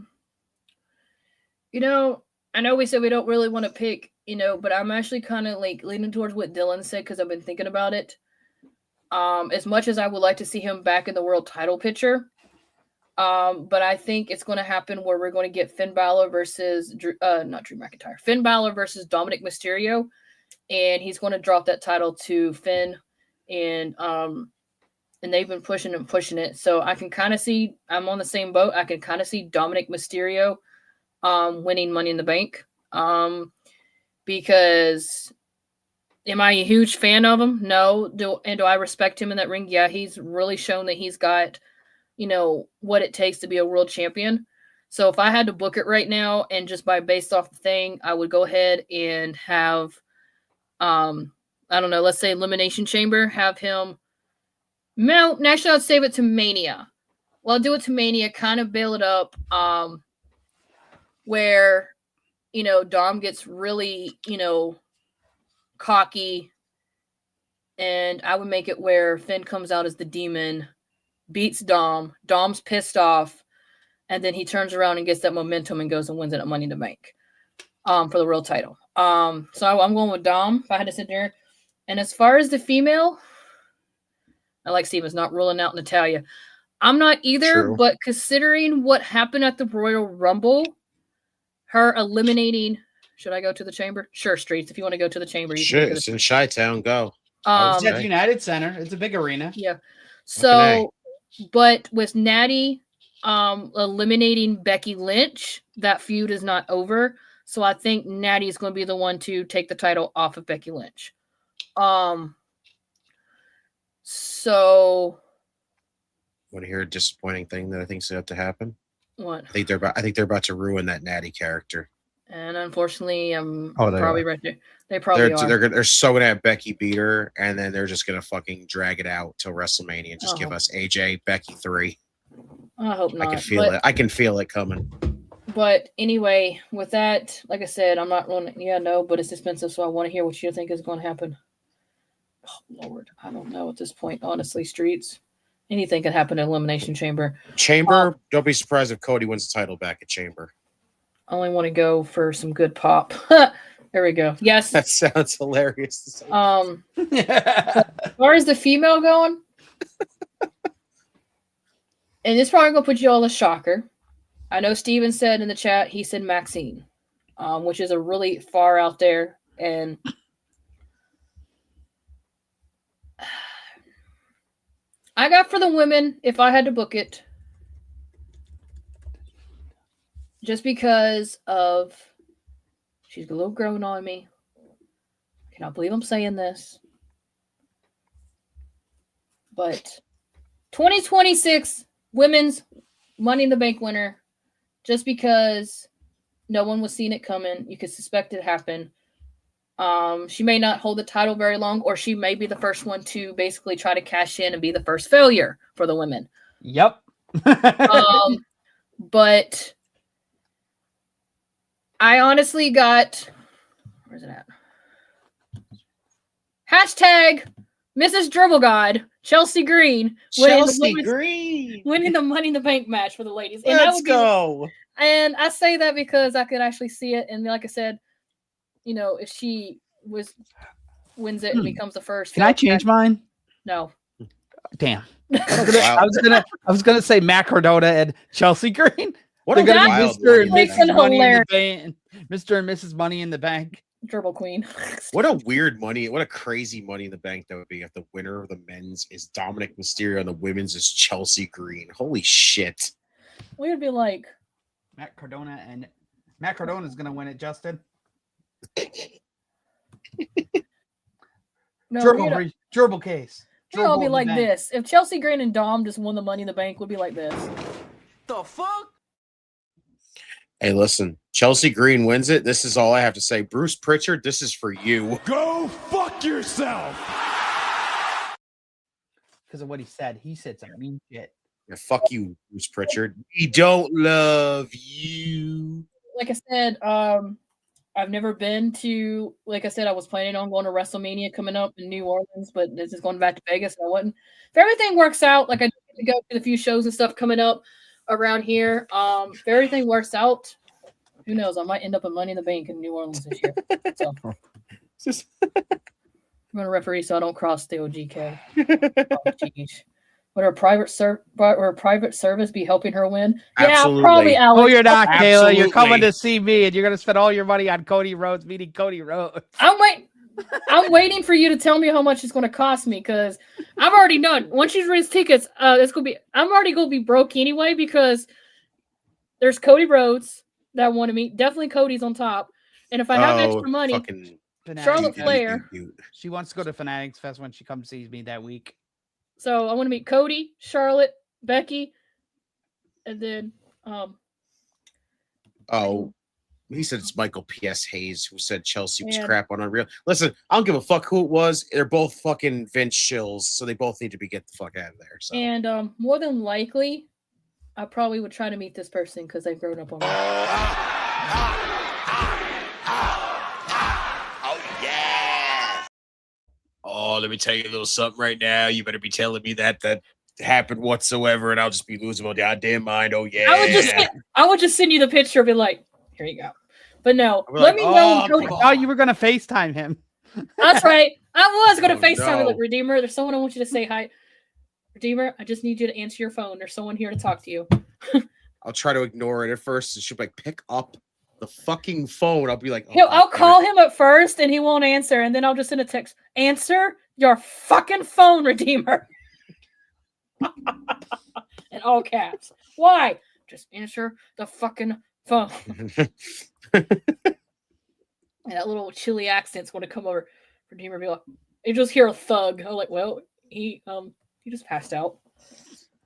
know we said we don't really want to pick, but I'm actually kind of like leaning towards what Dylan said because I've been thinking about it. As much as I would like to see him back in the world title picture, But I think it's going to happen where we're going to get Finn Balor versus not Drew McIntyre. Finn Balor versus Dominic Mysterio, and he's going to drop that title to Finn, and they've been pushing it. So I can kind of see, I'm on the same boat. I can kind of see Dominic Mysterio winning Money in the Bank. Because am I a huge fan of him? No. Do I respect him in that ring? Yeah, he's really shown that he's got, what it takes to be a world champion. So if I had to book it right now and just based off the thing, I would go ahead and have, I don't know, let's say Elimination Chamber, have him. No, actually, I'd save it to Mania. Well, I'll do it to Mania, kind of bail it up, where, Dom gets really, cocky, and I would make it where Finn comes out as the demon, beats Dom, Dom's pissed off, and then he turns around and gets that momentum and goes and wins it at Money in the Bank for the world title. So I'm going with Dom if I had to sit there. And as far as the female, I like Steven's not ruling out Natalya. I'm not either, True. But considering what happened at the Royal Rumble, her eliminating, should I go to the chamber? Sure, Streets. If you want to go to the chamber, you Shit, it's in Chi-Town. Go. It's at United Center. It's a big arena. Yeah. So, but with Natty eliminating Becky Lynch, that feud is not over. So I think Natty is going to be the one to take the title off of Becky Lynch. So, Want to hear a disappointing thing that I think's about to happen? What? I think they're about to ruin that Natty character. And unfortunately, I'm they probably are. right there. They probably are. They're so gonna have Becky beat her, and then they're just gonna fucking drag it out till WrestleMania and just give us AJ Becky 3. I hope not. I can feel it. I can feel it coming. But anyway, with that, like I said, I'm not running. Yeah, no, but it's expensive, so I want to hear what you think is going to happen. Oh, Lord, I don't know at this point, honestly, Streets. Anything can happen in Elimination Chamber. Chamber, don't be surprised if Cody wins the title back at Chamber. I only want to go for some good pop. There we go. Yes. That sounds hilarious. As far as the female going, and this probably gonna put you all a shocker. I know Steven said in the chat, he said Maxine, which is a really far out there. And I got for the women, if I had to book it, just because of she's a little grown on me. I cannot believe I'm saying this. But 2026 women's Money in the Bank winner, just because no one was seeing it coming. You could suspect it happened. She may not hold the title very long, or she may be the first one to basically try to cash in and be the first failure for the women. Yep. But I honestly got, where's it at? Hashtag Mrs. Dribble God, Chelsea Green. winning the Money in the Bank match for the ladies. And Let's go. And I say that because I could actually see it. And like I said, if she wins it and becomes the first. Can I change mine? No. Damn. I was gonna say Matt Cardona and Chelsea Green. What They're a gonna wild be Mr. and Money in the Mrs. Bank. Money in the Bank. Mr. and Mrs. Money in the Bank. Dribble Queen. What a crazy Money in the Bank that would be if the winner of the men's is Dominic Mysterio and the women's is Chelsea Green. Holy shit. We would be like Matt Cardona is gonna win it, Justin. no, Gerbil case. We'd all be like this. If Chelsea Green and Dom just won the Money in the Bank, we'd be like this. The fuck? Hey, listen, Chelsea Green wins it. This is all I have to say. Bruce Pritchard, this is for you. Go fuck yourself. Because of what he said. He said some mean shit. Yeah, fuck you, Bruce Pritchard. We don't love you. Like I said, I've never been to, like I said, I was planning on going to WrestleMania coming up in New Orleans, but this is going back to Vegas, and I wouldn't. If everything works out, like I get to go to a few shows and stuff coming up around here. If everything works out, who knows? I might end up at Money in the Bank in New Orleans this year. So I'm going to referee so I don't cross the OGK. Oh, geez. Would her private service be helping her win? Absolutely. Yeah, probably, Alex. Oh, you're not, Kayla. Absolutely. You're coming to see me, and you're gonna spend all your money on Cody Rhodes meeting Cody Rhodes. I'm waiting for you to tell me how much it's going to cost me because I've already done. Once she's raised tickets, it's gonna be. I'm already gonna be broke anyway because there's Cody Rhodes that I want to meet. Definitely Cody's on top, and if I have extra money, Charlotte Flair. She wants to go to Fanatics Fest when she comes sees me that week. So I want to meet Cody, Charlotte, Becky, and then he said it's Michael P.S. Hayes who said Chelsea was crap on Unreal. Listen, I don't give a fuck who it was. They're both fucking Vince shills, so they both need to get the fuck out of there. So. And more than likely, I probably would try to meet this person because they've grown up on me. Oh, let me tell you a little something right now. You better be telling me that happened whatsoever, and I'll just be losing my goddamn mind. Oh yeah. I would just send you the picture and be like, here you go. But no, let me know. Oh, you were gonna FaceTime him. That's right. I was gonna FaceTime him. Like, Redeemer, there's someone I want you to say hi. Redeemer, I just need you to answer your phone. There's someone here to talk to you. I'll try to ignore it at first, and she'll be like, pick up the fucking phone. I'll be like, I'll call him at first and he won't answer, and then I'll just send a text. Answer your fucking phone, Redeemer. In all caps. Why? Just answer the fucking phone. And that little chilly accent's going to come over. Redeemer be like, you just hear a thug. I'm like, well, he just passed out.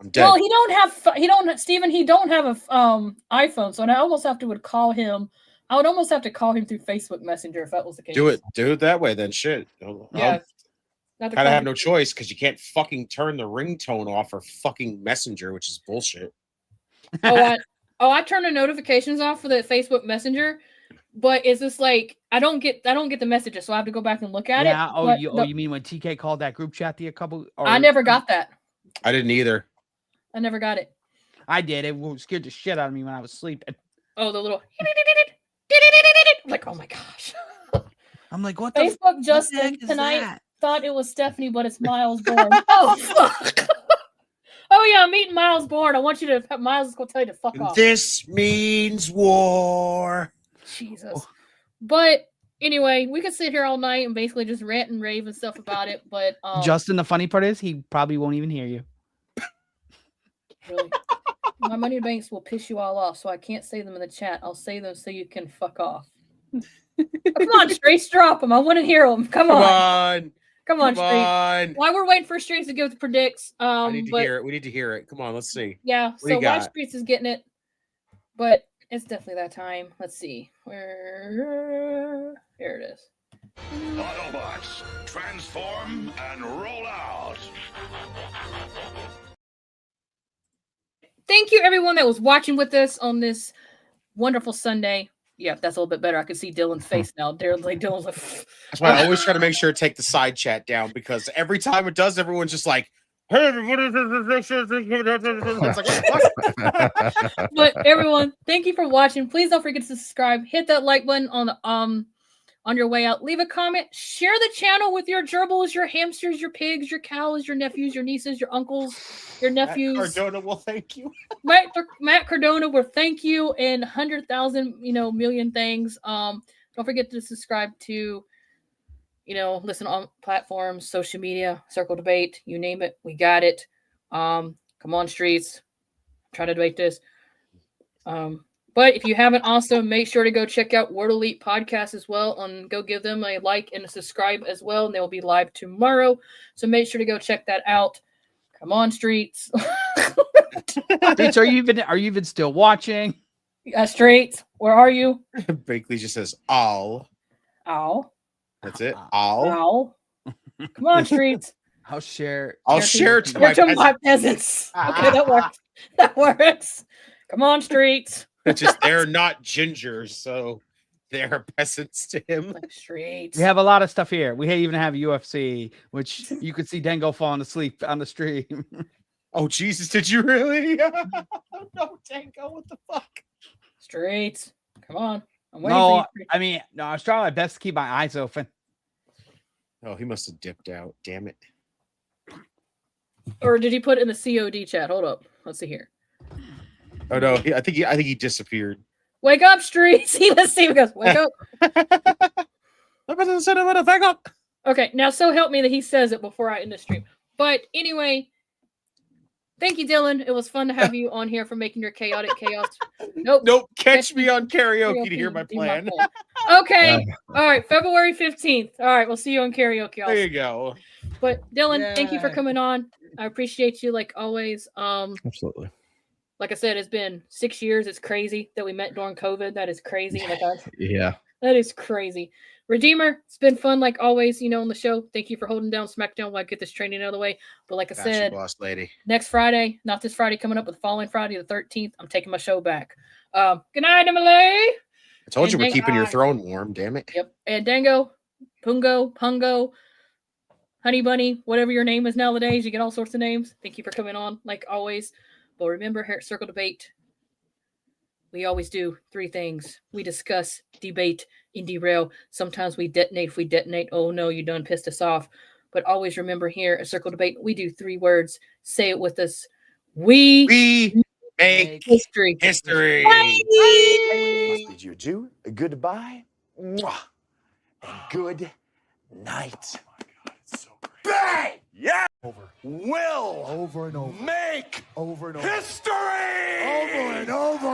I'm dead. Well, he don't have an iPhone, so I almost would call him. I would almost have to call him through Facebook Messenger if that was the case. Do it that way then. Shit. Yeah. Kind of have no choice because you can't fucking turn the ringtone off or fucking Messenger, which is bullshit. I turn the notifications off for the Facebook Messenger, but it's just like I don't get the messages, so I have to go back and look at it. Yeah. You mean when TK called that group chat I never got that. I didn't either. I never got it. I did. It scared the shit out of me when I was sleeping. Oh, the little like, oh my gosh. I'm like, what? Facebook Justin tonight thought it was Stephanie, but it's Miles Bourne. Oh fuck. Oh yeah, I'm meeting Miles Bourne. I want you to. Miles is gonna tell you to fuck off. This means war. Jesus. But anyway, we could sit here all night and basically just rant and rave and stuff about it. But Justin, the funny part is he probably won't even hear you. Really? My money banks will piss you all off, so I can't say them in the chat. I'll say them so you can fuck off. Come on, Streets, drop them. I want to hear them. Come on, Streets. While we're waiting for Streets to give the predicts, I need to hear it. We need to hear it. Come on, let's see. Yeah. So while Streets is getting it, but it's definitely that time. Let's see. Here it is. Autobots, transform and roll out. Thank you, everyone that was watching with us on this wonderful Sunday. Yeah, that's a little bit better. I can see Dylan's face now. Dylan's like, that's why I always try to make sure to take the side chat down because every time it does, everyone's just like, hey, but everyone, thank you for watching. Please don't forget to subscribe. Hit that like button on your way out. Leave a comment. Share the channel with your gerbils, your hamsters, your pigs, your cows, your nephews, your nieces, your uncles, your nephews. Matt Cardona will thank you. Matt Cardona will thank you in 100,000, million things. Don't forget to subscribe to, listen on platforms, social media, Circle Debate, you name it, we got it. Come on, Streets. I'm trying to debate this. But if you haven't also, make sure to go check out Word Elite Podcast as well and go give them a like and a subscribe as well. And they will be live tomorrow. So make sure to go check that out. Come on, Streets. Streets, are you even still watching? Streets, where are you? Bakley just says, "Ow." That's it. Ow. Come on, Streets. I'll share it to my peasants. Okay, that works. Come on, Streets. They're not gingers, so they're peasants to him. Streets. We have a lot of stuff here. We even have UFC, which you could see Dango falling asleep on the stream. Oh, Jesus, did you really? No, Dango, what the fuck? Streets. Come on. I'm waiting for you. I was trying my best to keep my eyes open. Oh, he must have dipped out. Damn it. Or did he put it in the COD chat? Hold up. Let's see here. Oh no, I think he disappeared. Wake up, streets. He goes, wake up. Okay, now so help me that he says it before I end the stream. But anyway, thank you, Dylan. It was fun to have you on here for making your chaotic chaos. Nope. Catch me on karaoke to hear my plan. Okay. All right. February 15th. All right. We'll see you on karaoke. There you go. But Dylan, thank you for coming on. I appreciate you like always. Absolutely. Like I said, it's been 6 years. It's crazy that we met during COVID. That is crazy. Yeah. That is crazy. Redeemer, it's been fun like always, on the show. Thank you for holding down SmackDown while I get this training out of the way. But like I said, boss lady. Next Friday, not this Friday coming up, but the following Friday, the 13th, I'm taking my show back. Good night, Emily. I told you we're keeping your throne warm, damn it. Yep. And Dango, Pungo, Honey Bunny, whatever your name is nowadays, you get all sorts of names. Thank you for coming on, like always. But remember, here at Circle Debate, we always do 3 things. We discuss, debate, and derail. Sometimes we detonate. If we detonate, oh no, you done pissed us off. But always remember, here at Circle Debate, we do 3 words. Say it with us. We make history. History. Must bid you adieu, a goodbye, mwah, and good night. Oh my God, it's so great. Bang! Yeah! Will over and over. Make over and over. History! Over and over.